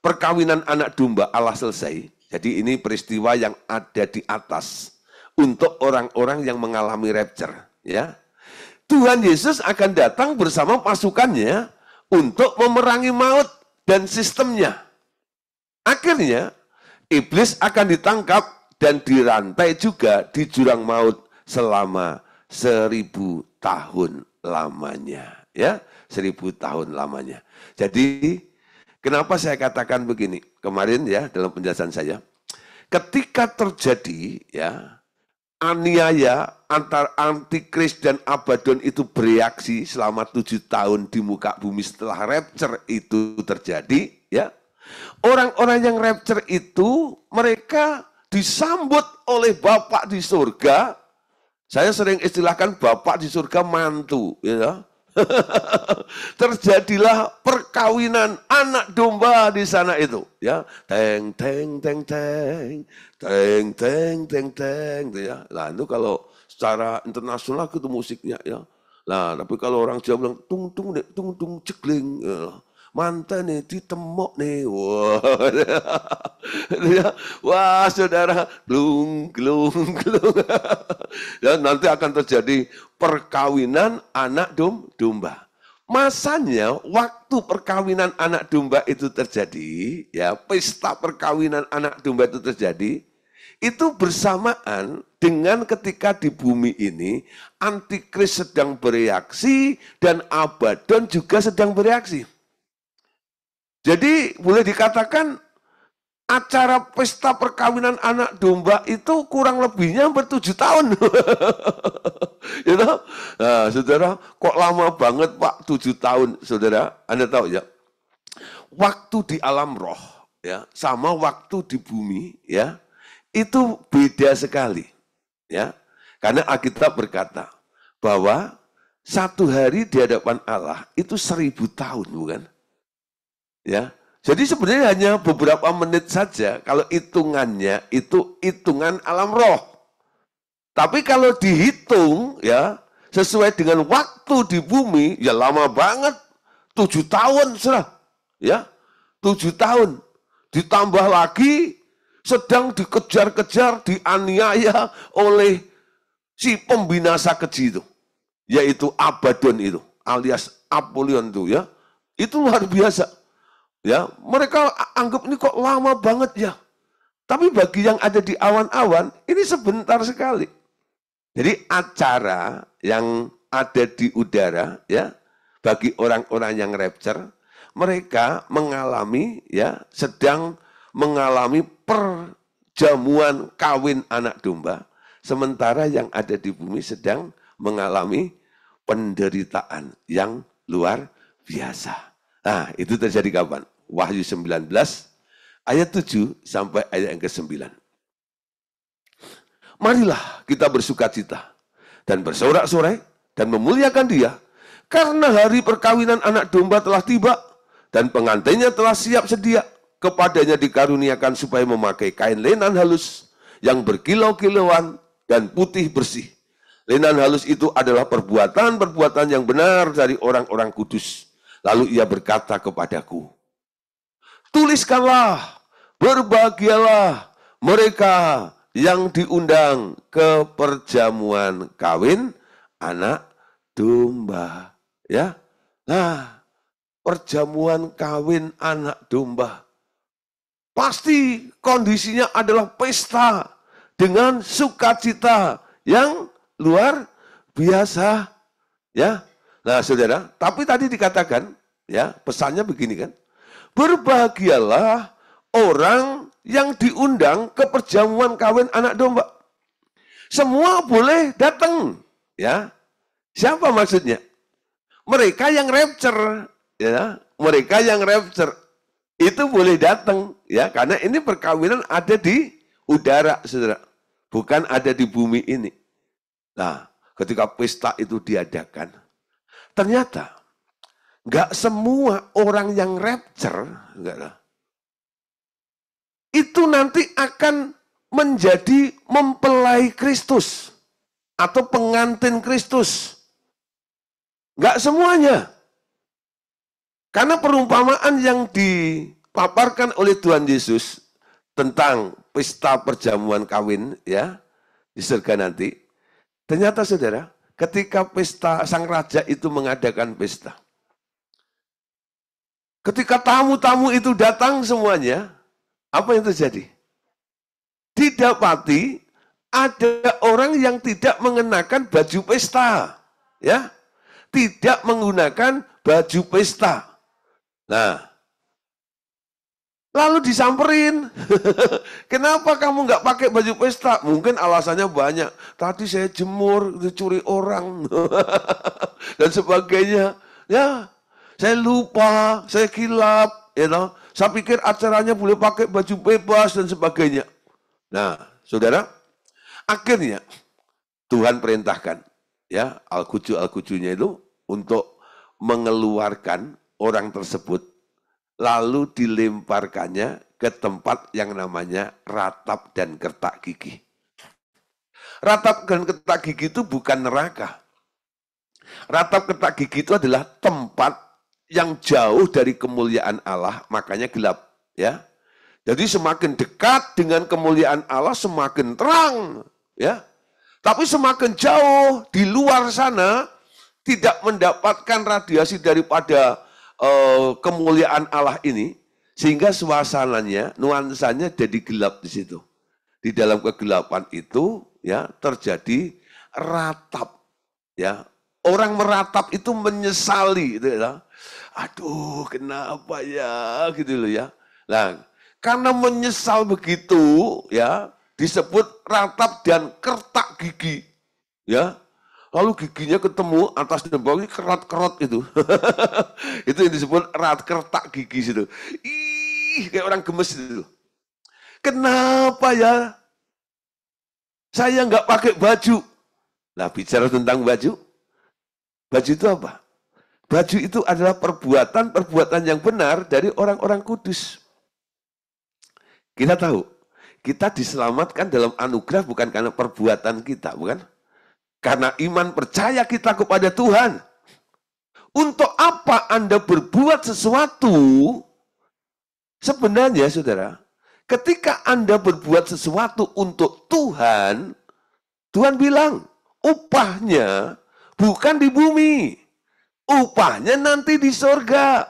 perkawinan anak domba Allah selesai, jadi ini peristiwa yang ada di atas untuk orang-orang yang mengalami rapture. Ya, Tuhan Yesus akan datang bersama pasukannya untuk memerangi maut dan sistemnya. Akhirnya, iblis akan ditangkap dan dirantai juga di jurang maut selama 1000 tahun lamanya. Ya, 1000 tahun lamanya. Jadi, kenapa saya katakan begini? Kemarin ya dalam penjelasan saya, ketika terjadi ya aniaya antar antikris dan Abaddon itu bereaksi selama 7 tahun di muka bumi setelah rapture itu terjadi, ya orang-orang yang rapture itu mereka disambut oleh Bapa di surga Saya sering istilahkan bapak di surga mantu, ya. Terjadilah perkawinan anak domba di sana itu, ya. Teng teng teng teng, teng teng teng teng, ya. Lah itu kalau secara internasional itu musiknya, ya. Nah, tapi kalau orang Jawa bilang tung tung cekling, ya. Mantan nih ditemok nih, wah, wah saudara, glung glung glung, dan nanti akan terjadi perkawinan anak domba. Masanya waktu perkawinan anak domba itu terjadi, ya pesta perkawinan anak domba itu terjadi, itu bersamaan dengan ketika di bumi ini antikris sedang bereaksi dan Abaddon juga sedang bereaksi. Jadi boleh dikatakan acara pesta perkawinan anak domba itu kurang lebihnya hampir 7 tahun. You know? Nah, saudara, kok lama banget Pak 7 tahun, saudara? Anda tahu ya? Waktu di alam roh, ya, sama waktu di bumi, ya, itu beda sekali, ya. Karena Alkitab berkata bahwa satu hari di hadapan Allah itu 1000 tahun, bukan? Ya, jadi sebenarnya hanya beberapa menit saja kalau hitungannya itu hitungan alam roh. Tapi kalau dihitung ya sesuai dengan waktu di bumi ya lama banget, 7 tahun sudah. Ya, 7 tahun. Ditambah lagi sedang dikejar-kejar, dianiaya oleh si pembinasa keji itu. Yaitu Abaddon itu, alias Apollyon itu ya. Itu luar biasa. Ya, mereka anggap ini kok lama banget ya. Tapi bagi yang ada di awan-awan, ini sebentar sekali. Jadi acara yang ada di udara, ya, bagi orang-orang yang rapture, mereka mengalami, ya, sedang mengalami perjamuan kawin anak domba, sementara yang ada di bumi sedang mengalami penderitaan yang luar biasa. Nah, itu terjadi kapan? Wahyu 19 ayat 7 sampai ayat yang ke-9. Marilah kita bersukacita dan bersorak-sorai dan memuliakan Dia karena hari perkawinan anak domba telah tiba dan pengantinnya telah siap sedia. Kepadanya dikaruniakan supaya memakai kain lenan halus yang berkilau-kilauan dan putih bersih. Lenan halus itu adalah perbuatan-perbuatan yang benar dari orang-orang kudus. Lalu ia berkata kepadaku, tuliskanlah, berbahagialah mereka yang diundang ke perjamuan kawin anak domba. Ya, nah, perjamuan kawin anak domba. Pasti kondisinya adalah pesta dengan sukacita yang luar biasa. Ya, nah saudara, tapi tadi dikatakan, ya pesannya begini kan, berbahagialah orang yang diundang ke perjamuan kawin anak domba. Semua boleh datang, ya. Siapa maksudnya? Mereka yang rapture, ya. Mereka yang rapture itu boleh datang, ya, karena ini perkawinan ada di udara, saudara, bukan ada di bumi ini. Nah, ketika pesta itu diadakan, ternyata nggak semua orang yang rapture, itu nanti akan menjadi mempelai Kristus atau pengantin Kristus. Nggak semuanya. Karena perumpamaan yang dipaparkan oleh Tuhan Yesus tentang pesta perjamuan kawin, ya, di surga nanti, ternyata saudara, ketika pesta sang raja itu mengadakan pesta, ketika tamu-tamu itu datang semuanya, apa yang terjadi? Didapati ada orang yang tidak mengenakan baju pesta, ya, tidak menggunakan baju pesta. Nah, lalu disamperin, kenapa kamu nggak pakai baju pesta? Mungkin alasannya banyak. Tadi saya jemur, dicuri orang, dan sebagainya. Ya, saya lupa, saya kilap, you know. Saya pikir acaranya boleh pakai baju bebas dan sebagainya. Nah, saudara, akhirnya Tuhan perintahkan, ya, al-kuju-nya itu untuk mengeluarkan orang tersebut, lalu dilemparkannya ke tempat yang namanya ratap dan kertak gigi. Ratap dan kertak gigi itu bukan neraka. Ratap kertak gigi itu adalah tempat yang jauh dari kemuliaan Allah, makanya gelap, ya. Jadi semakin dekat dengan kemuliaan Allah semakin terang, ya. Tapi semakin jauh di luar sana tidak mendapatkan radiasi daripada kemuliaan Allah ini, sehingga suasananya, nuansanya jadi gelap di situ. Di dalam kegelapan itu, ya, terjadi ratap, ya. Orang meratap itu menyesali, gitu ya. Aduh, kenapa ya, gitu loh ya. Nah, karena menyesal begitu, ya, disebut ratap dan kertak gigi, ya. Lalu giginya ketemu atas dan bawah, kerat-kerat itu. Itu yang disebut kertak gigi situ. Ih, kayak orang gemes itu. Kenapa ya? Saya nggak pakai baju. Nah, bicara tentang baju. Baju itu apa? Baju itu adalah perbuatan yang benar dari orang-orang kudus. Kita tahu, kita diselamatkan dalam anugerah bukan karena perbuatan kita, bukan? Karena iman percaya kita kepada Tuhan. Untuk apa Anda berbuat sesuatu? Sebenarnya, saudara, ketika Anda berbuat sesuatu untuk Tuhan, Tuhan bilang, upahnya bukan di bumi. Upahnya nanti di surga.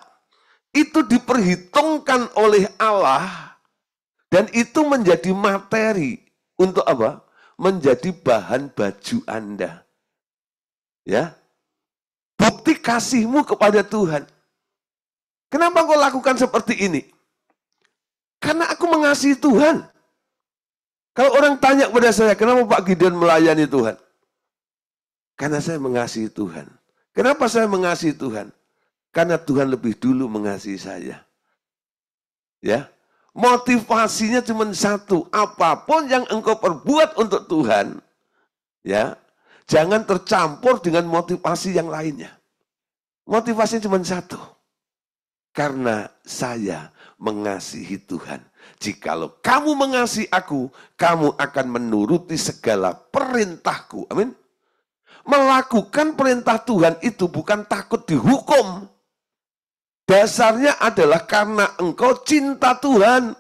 Itu diperhitungkan oleh Allah. Dan itu menjadi materi. Untuk apa? Menjadi bahan baju Anda. Ya. Bukti kasihmu kepada Tuhan. Kenapa kau lakukan seperti ini? Karena aku mengasihi Tuhan. Kalau orang tanya kepada saya, kenapa Pak Gideon melayani Tuhan? Karena saya mengasihi Tuhan. Kenapa saya mengasihi Tuhan? Karena Tuhan lebih dulu mengasihi saya. Ya, motivasinya cuma satu. Apapun yang engkau perbuat untuk Tuhan, ya, jangan tercampur dengan motivasi yang lainnya. Motivasinya cuma satu. Karena saya mengasihi Tuhan. Jikalau kamu mengasihi aku, kamu akan menuruti segala perintahku. Amin. Melakukan perintah Tuhan itu bukan takut dihukum. Dasarnya adalah karena engkau cinta Tuhan.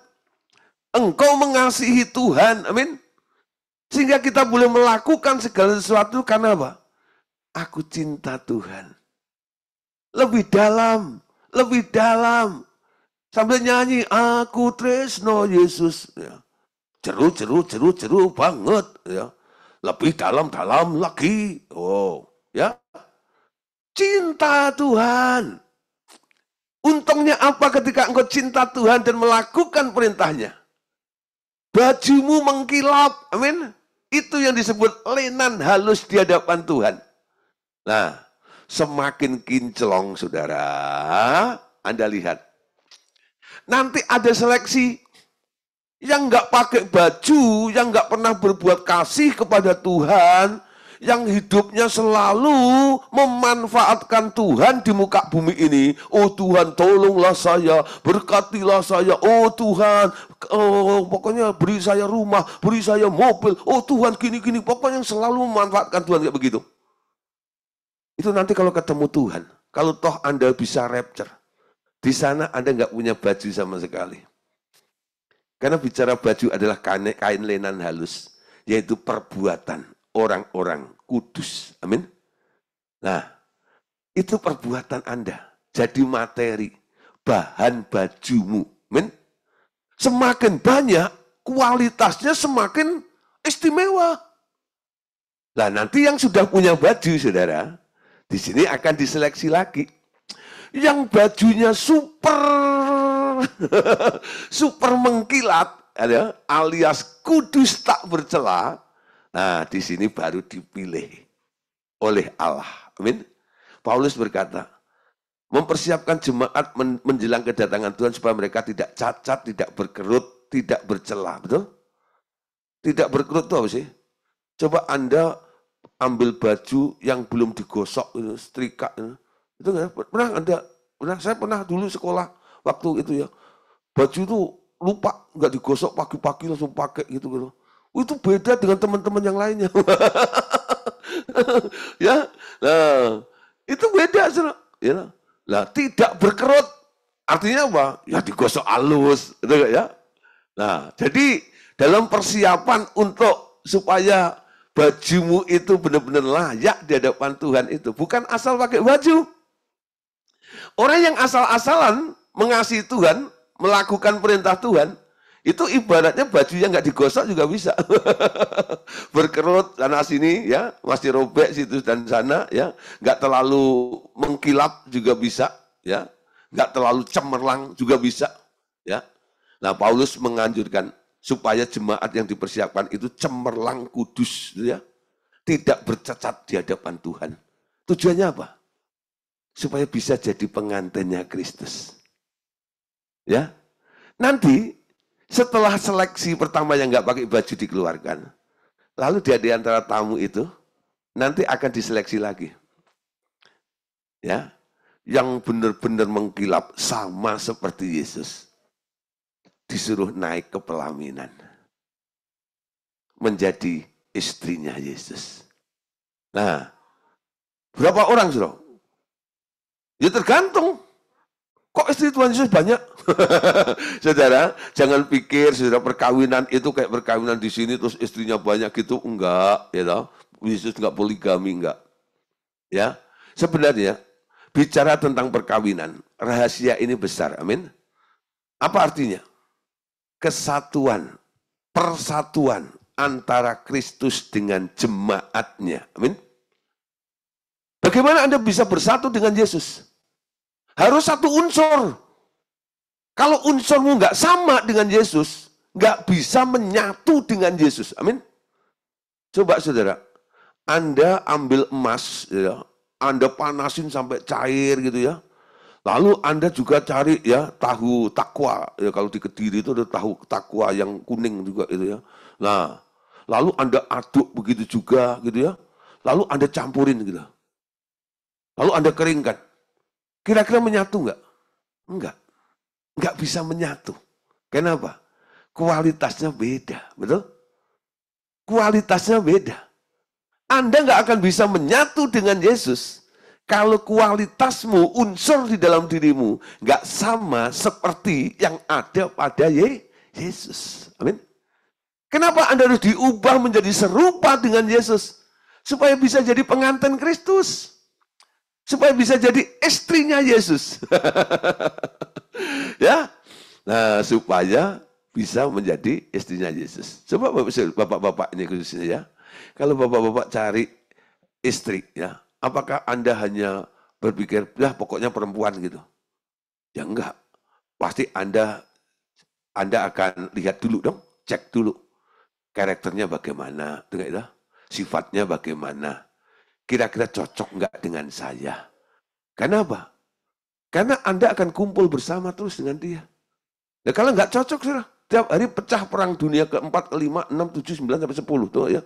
Engkau mengasihi Tuhan. Amin. Sehingga kita boleh melakukan segala sesuatu karena apa? Aku cinta Tuhan. Lebih dalam. Lebih dalam. Sambil nyanyi, aku tresno Yesus. Ya. Jeru banget. Ya. Lebih dalam lagi. Oh, ya. Cinta Tuhan. Untungnya apa ketika engkau cinta Tuhan dan melakukan perintahnya? Bajumu mengkilap. Amin. Itu yang disebut lenan halus di hadapan Tuhan. Nah, semakin kinclong, saudara. Anda lihat. Nanti ada seleksi yang nggak pakai baju, yang nggak pernah berbuat kasih kepada Tuhan, yang hidupnya selalu memanfaatkan Tuhan di muka bumi ini. Oh Tuhan, tolonglah saya, berkatilah saya. Oh Tuhan, pokoknya beri saya rumah, beri saya mobil. Oh Tuhan, gini-gini. Pokoknya yang selalu memanfaatkan Tuhan kayak begitu. Itu nanti kalau ketemu Tuhan, kalau toh Anda bisa rapture, di sana Anda nggak punya baju sama sekali. Karena bicara baju adalah kain lenan halus, yaitu perbuatan orang-orang kudus. Amin. Nah, itu perbuatan Anda. Jadi materi, bahan bajumu. Amin. Semakin banyak, kualitasnya semakin istimewa. Nah, nanti yang sudah punya baju, saudara, di sini akan diseleksi lagi. Yang bajunya super mengkilat, alias kudus tak bercela. Nah, di sini baru dipilih oleh Allah. Amin. Paulus berkata, mempersiapkan jemaat menjelang kedatangan Tuhan supaya mereka tidak cacat, tidak berkerut, tidak bercela. Betul? Tidak berkerut itu apa sih? Coba Anda ambil baju yang belum digosok, setrika, itu pernah ada, saya pernah dulu sekolah waktu itu ya, baju itu lupa nggak digosok pagi-pagi langsung pakai gitu. Itu beda dengan teman-teman yang lainnya. Ya, nah itu beda, ya. Nah, tidak berkerut artinya apa? Ya digosok halus, gitu ya. Nah, jadi dalam persiapan untuk supaya bajumu itu benar-benar layak di hadapan Tuhan itu bukan asal pakai baju. Orang yang asal-asalan mengasihi Tuhan, melakukan perintah Tuhan, itu ibaratnya baju yang nggak digosok juga bisa. Berkerut sana sini ya, masih robek situ dan sana ya, nggak terlalu mengkilap juga bisa ya, nggak terlalu cemerlang juga bisa ya. Nah, Paulus menganjurkan supaya jemaat yang dipersiapkan itu cemerlang kudus ya, tidak bercacat di hadapan Tuhan. Tujuannya apa? Supaya bisa jadi pengantinnya Kristus. Ya, nanti setelah seleksi pertama yang nggak pakai baju dikeluarkan, lalu di antara tamu itu nanti akan diseleksi lagi. Ya, yang benar-benar mengkilap sama seperti Yesus. Disuruh naik ke pelaminan. Menjadi istrinya Yesus. Nah, berapa orang, Saudara? Ya tergantung. Kok istri Tuhan Yesus banyak? Saudara, jangan pikir saudara perkawinan itu kayak perkawinan di sini terus istrinya banyak gitu. Enggak, ya toh. Yesus enggak poligami, enggak. Ya. Sebenarnya bicara tentang perkawinan, rahasia ini besar. Amin. Apa artinya? Kesatuan, persatuan antara Kristus dengan jemaatnya. Amin. Bagaimana Anda bisa bersatu dengan Yesus? Harus satu unsur. Kalau unsurmu nggak sama dengan Yesus, nggak bisa menyatu dengan Yesus. Amin. Coba saudara, Anda ambil emas, ya, Anda panasin sampai cair gitu ya. Lalu Anda juga cari ya tahu takwa. Ya, kalau di Kediri itu ada tahu takwa yang kuning juga itu ya. Nah, lalu Anda aduk begitu juga gitu ya. Lalu Anda campurin gitu. Lalu Anda keringkan. Kira-kira menyatu nggak? Enggak. Enggak bisa menyatu. Kenapa? Kualitasnya beda, betul? Kualitasnya beda. Anda nggak akan bisa menyatu dengan Yesus kalau kualitasmu, unsur di dalam dirimu nggak sama seperti yang ada pada Yesus. Amin. Kenapa Anda harus diubah menjadi serupa dengan Yesus? Supaya bisa jadi pengantin Kristus. Supaya bisa jadi istrinya Yesus. Ya, nah supaya bisa menjadi istrinya Yesus. Coba bapak-bapak ini khususnya ya. Kalau bapak-bapak cari istri ya, apakah Anda hanya berpikir, ya pokoknya perempuan gitu? Ya enggak. Pasti Anda akan lihat dulu dong, cek dulu. Karakternya bagaimana, sifatnya bagaimana. Kira-kira cocok enggak dengan saya? Kenapa? Karena Anda akan kumpul bersama terus dengan dia. Nah, kalau nggak cocok, saudara, tiap hari pecah perang dunia ke-4, ke-5, 6, 7, 9, sampai 10. Tuh, ya.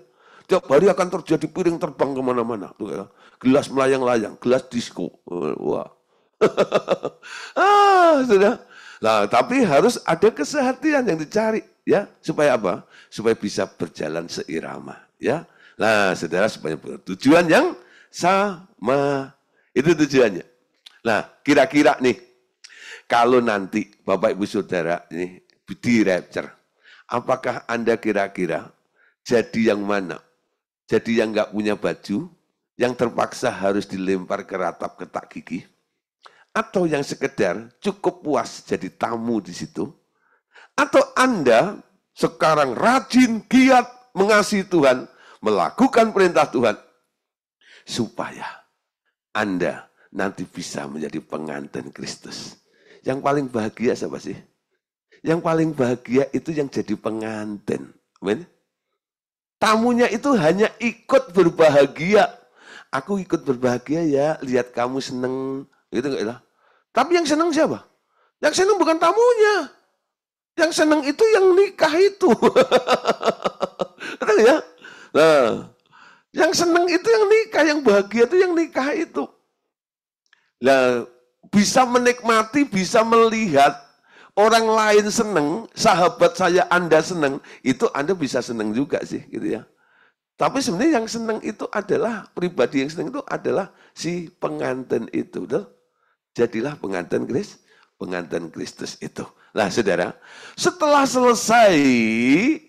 Tiap hari akan terjadi piring terbang kemana-mana. Tuh, ya. Gelas melayang-layang, gelas disco. Wah. Sudah. Nah, tapi harus ada kesehatian yang dicari. Ya, supaya apa? Supaya bisa berjalan seirama. Ya. Nah, saudara, supaya tujuan yang sama. Itu tujuannya. Nah, kira-kira nih, kalau nanti Bapak Ibu Saudara ini di rapture, apakah Anda kira-kira jadi yang mana? Jadi yang nggak punya baju, yang terpaksa harus dilempar ke ratap ketak gigi, atau yang sekedar cukup puas jadi tamu di situ, atau Anda sekarang rajin, giat mengasihi Tuhan, melakukan perintah Tuhan, supaya Anda nanti bisa menjadi pengantin Kristus. Yang paling bahagia siapa sih? Yang paling bahagia itu yang jadi pengantin. Amin. Tamunya itu hanya ikut berbahagia. Aku ikut berbahagia ya, lihat kamu seneng. Gitu enggak lah. Tapi yang seneng siapa? Yang seneng bukan tamunya. Yang seneng itu yang nikah itu. Betul ya? Nah, Yang seneng itu yang nikah, yang bahagia itu yang nikah itu. Nah, bisa menikmati, bisa melihat orang lain seneng, sahabat saya Anda seneng, itu Anda bisa seneng juga sih, gitu ya. Tapi sebenarnya yang seneng itu adalah, pribadi yang seneng itu adalah si pengantin itu. Betul? Jadilah pengantin Kristus itu. Nah, saudara, setelah selesai,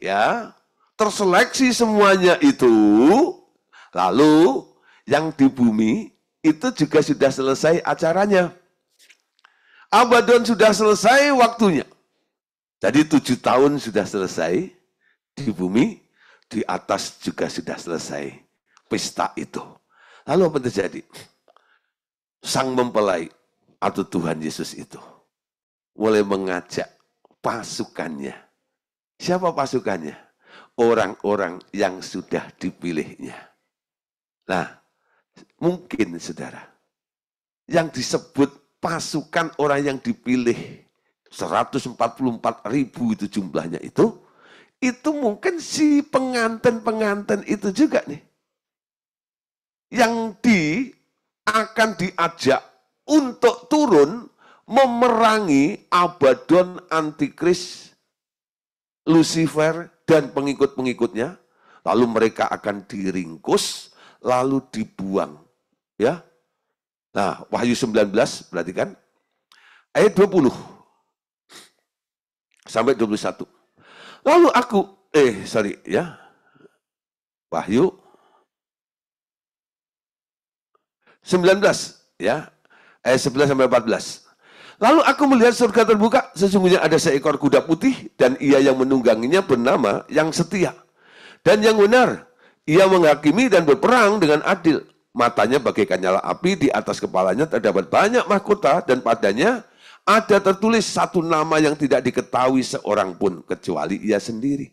ya, terseleksi semuanya itu, lalu yang di bumi itu juga sudah selesai acaranya. Abaddon sudah selesai waktunya. Jadi 7 tahun sudah selesai di bumi, di atas juga sudah selesai pesta itu. Lalu apa terjadi? Sang mempelai atau Tuhan Yesus itu mulai mengajak pasukannya. Siapa pasukannya? Orang-orang yang sudah dipilihnya. Nah, mungkin saudara, yang disebut pasukan orang yang dipilih 144.000 itu jumlahnya itu mungkin si pengantin-pengantin itu juga nih. Yang akan diajak untuk turun memerangi Abaddon, Antikris, Lucifer, dan pengikut-pengikutnya. Lalu mereka akan diringkus, lalu dibuang. Ya. Nah, Wahyu 19, perhatikan. Ayat 20 sampai 21. Lalu aku, Wahyu 19, ya, ayat 11 sampai 14. Lalu aku melihat surga terbuka, sesungguhnya ada seekor kuda putih, dan ia yang menungganginya bernama yang setia. Dan yang benar, ia menghakimi dan berperang dengan adil. Matanya bagaikan nyala api, di atas kepalanya terdapat banyak mahkota, dan padanya ada tertulis satu nama yang tidak diketahui seorang pun, kecuali ia sendiri.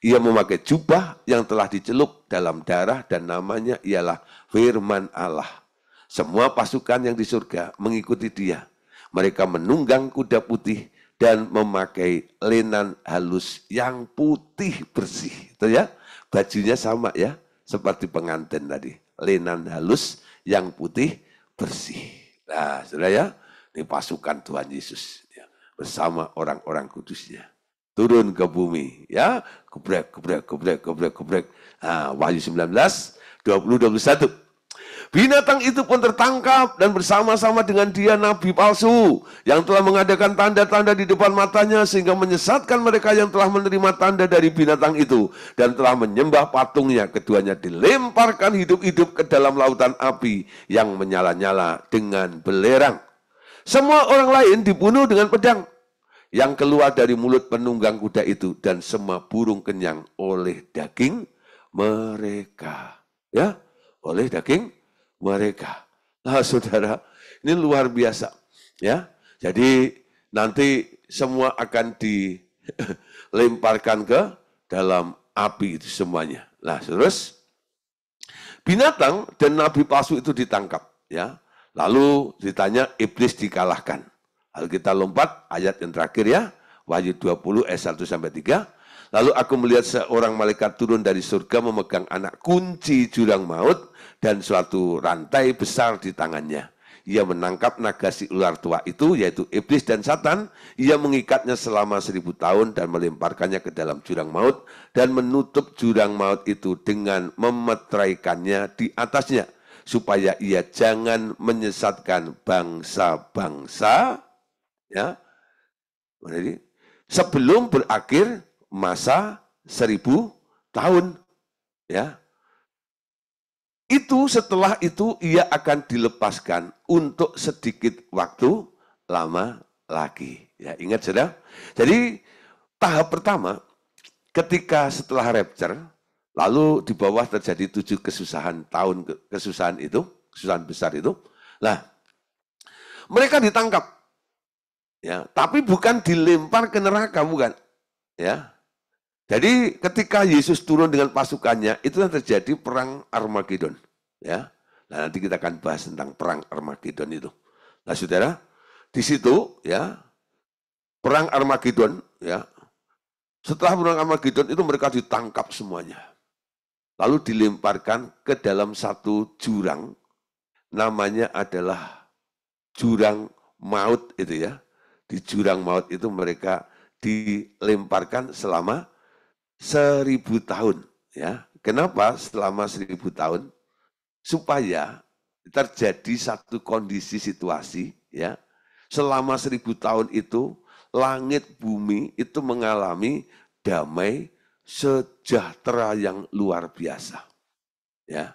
Ia memakai jubah yang telah dicelup dalam darah, dan namanya ialah Firman Allah. Semua pasukan yang di surga mengikuti dia. Mereka menunggang kuda putih dan memakai lenan halus yang putih bersih. Itu ya, bajunya sama ya, seperti pengantin tadi. Lenan halus yang putih bersih. Nah, saudara ya, ini pasukan Tuhan Yesus ya, bersama orang-orang kudusnya. Turun ke bumi ya, gebrek. Nah, Wahyu 19, 20-21. Binatang itu pun tertangkap dan bersama-sama dengan dia nabi palsu yang telah mengadakan tanda-tanda di depan matanya sehingga menyesatkan mereka yang telah menerima tanda dari binatang itu dan telah menyembah patungnya. Keduanya dilemparkan hidup-hidup ke dalam lautan api yang menyala-nyala dengan belerang. Semua orang lain dibunuh dengan pedang yang keluar dari mulut penunggang kuda itu, dan semua burung kenyang oleh daging mereka. Ya, oleh daging mereka. Nah, saudara, ini luar biasa. Ya, jadi nanti semua akan dilemparkan ke dalam api itu semuanya. Nah, terus binatang dan nabi palsu itu ditangkap. Ya, lalu ditanya, iblis dikalahkan. Lalu kita lompat ayat yang terakhir ya, Wahyu 20 ayat 1 sampai 3. Lalu aku melihat seorang malaikat turun dari surga memegang anak kunci jurang maut dan suatu rantai besar di tangannya. Ia menangkap naga si ular tua itu, yaitu iblis dan Satan. Ia mengikatnya selama 1000 tahun dan melemparkannya ke dalam jurang maut dan menutup jurang maut itu dengan memeteraikannya di atasnya, supaya ia jangan menyesatkan bangsa-bangsa, ya, jadi sebelum berakhir masa 1000 tahun, ya. Itu setelah itu ia akan dilepaskan untuk sedikit waktu lama lagi. Ya, ingat saudara? Jadi tahap pertama ketika setelah rapture, lalu di bawah terjadi 7 kesusahan tahun, kesusahan besar itu. Nah, mereka ditangkap. Ya, tapi bukan dilempar ke neraka, bukan. Ya. Jadi ketika Yesus turun dengan pasukannya, itu yang terjadi perang Armageddon. Ya. Nah, nanti kita akan bahas tentang perang Armageddon itu. Nah, saudara, di situ ya, perang Armageddon ya. Setelah perang Armageddon itu mereka ditangkap semuanya. lalu dilemparkan ke dalam satu jurang, namanya adalah jurang maut itu ya. Di jurang maut itu mereka dilemparkan selama 1000 tahun. Ya, kenapa selama 1000 tahun? Supaya terjadi satu kondisi situasi, ya, selama 1000 tahun itu langit bumi itu mengalami damai sejahtera yang luar biasa. Ya,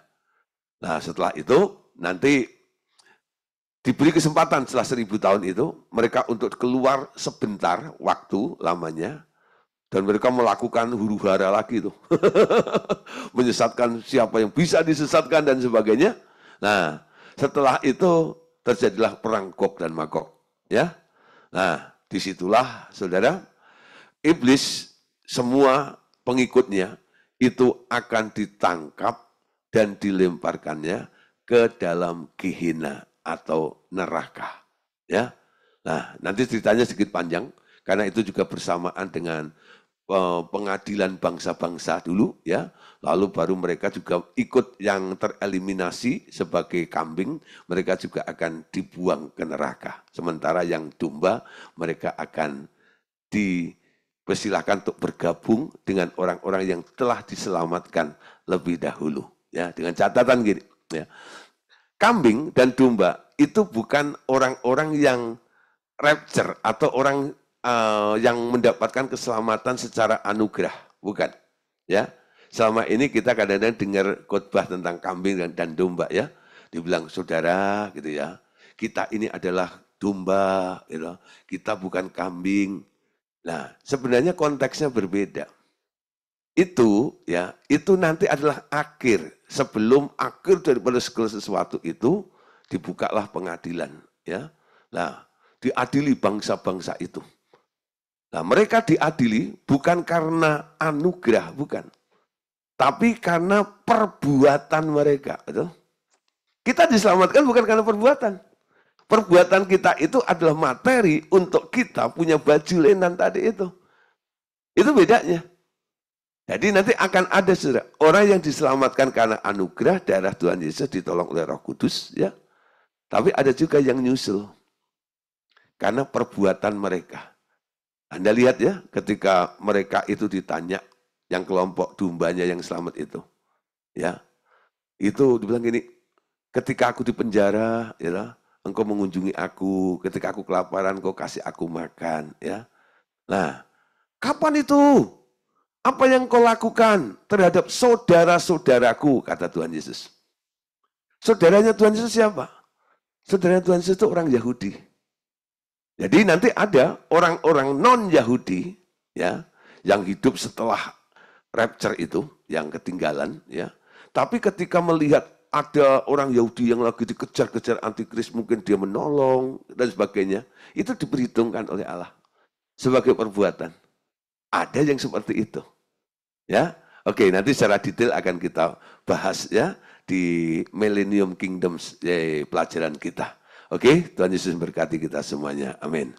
nah setelah itu nanti diberi kesempatan setelah 1000 tahun itu mereka untuk keluar sebentar waktu lamanya. Dan mereka melakukan huru-hara lagi tuh. Menyesatkan siapa yang bisa disesatkan dan sebagainya. Nah, setelah itu terjadilah perang Gog dan Magog. Ya. Nah, disitulah saudara, iblis semua pengikutnya itu akan ditangkap dan dilemparkannya ke dalam Gehenna atau neraka. Ya. Nah, nanti ceritanya sedikit panjang karena itu juga bersamaan dengan pengadilan bangsa-bangsa dulu ya, lalu baru mereka juga ikut yang tereliminasi sebagai kambing, mereka juga akan dibuang ke neraka. Sementara yang domba mereka akan dipersilahkan untuk bergabung dengan orang-orang yang telah diselamatkan lebih dahulu ya, dengan catatan gini ya. Kambing dan domba itu bukan orang-orang yang rapture atau orang yang mendapatkan keselamatan secara anugerah, bukan. Ya, selama ini kita kadang-kadang dengar khotbah tentang kambing dan domba ya, dibilang saudara gitu ya, kita ini adalah domba, gitu. Kita bukan kambing. Nah, sebenarnya konteksnya berbeda. Itu ya, itu nanti adalah akhir. Sebelum akhir daripada segala sesuatu itu dibukalah pengadilan ya. Nah, diadili bangsa-bangsa itu. Nah, mereka diadili bukan karena anugerah, bukan. Tapi karena perbuatan mereka. Betul? Kita diselamatkan bukan karena perbuatan. Perbuatan kita itu adalah materi untuk kita punya baju lenan tadi itu. Itu bedanya. Jadi nanti akan ada saudara, orang yang diselamatkan karena anugerah, darah Tuhan Yesus ditolong oleh Roh Kudus. Ya. Tapi ada juga yang nyusul. Karena perbuatan mereka. Anda lihat ya, ketika mereka itu ditanya, yang kelompok dombanya yang selamat itu, ya, itu dibilang gini, ketika aku di penjara, ya, engkau mengunjungi aku, ketika aku kelaparan, engkau kasih aku makan, ya. Nah, kapan itu? Apa yang kau lakukan terhadap saudara-saudaraku, kata Tuhan Yesus. Saudaranya Tuhan Yesus siapa? Saudaranya Tuhan Yesus itu orang Yahudi. Jadi nanti ada orang-orang non-Yahudi ya yang hidup setelah rapture itu, yang ketinggalan ya. Tapi ketika melihat ada orang Yahudi yang lagi dikejar-kejar antikris, mungkin dia menolong dan sebagainya, itu diperhitungkan oleh Allah sebagai perbuatan. Ada yang seperti itu. Ya. Oke, nanti secara detail akan kita bahas ya di Millennium Kingdoms pelajaran kita. Oke, Tuhan Yesus berkati kita semuanya. Amin.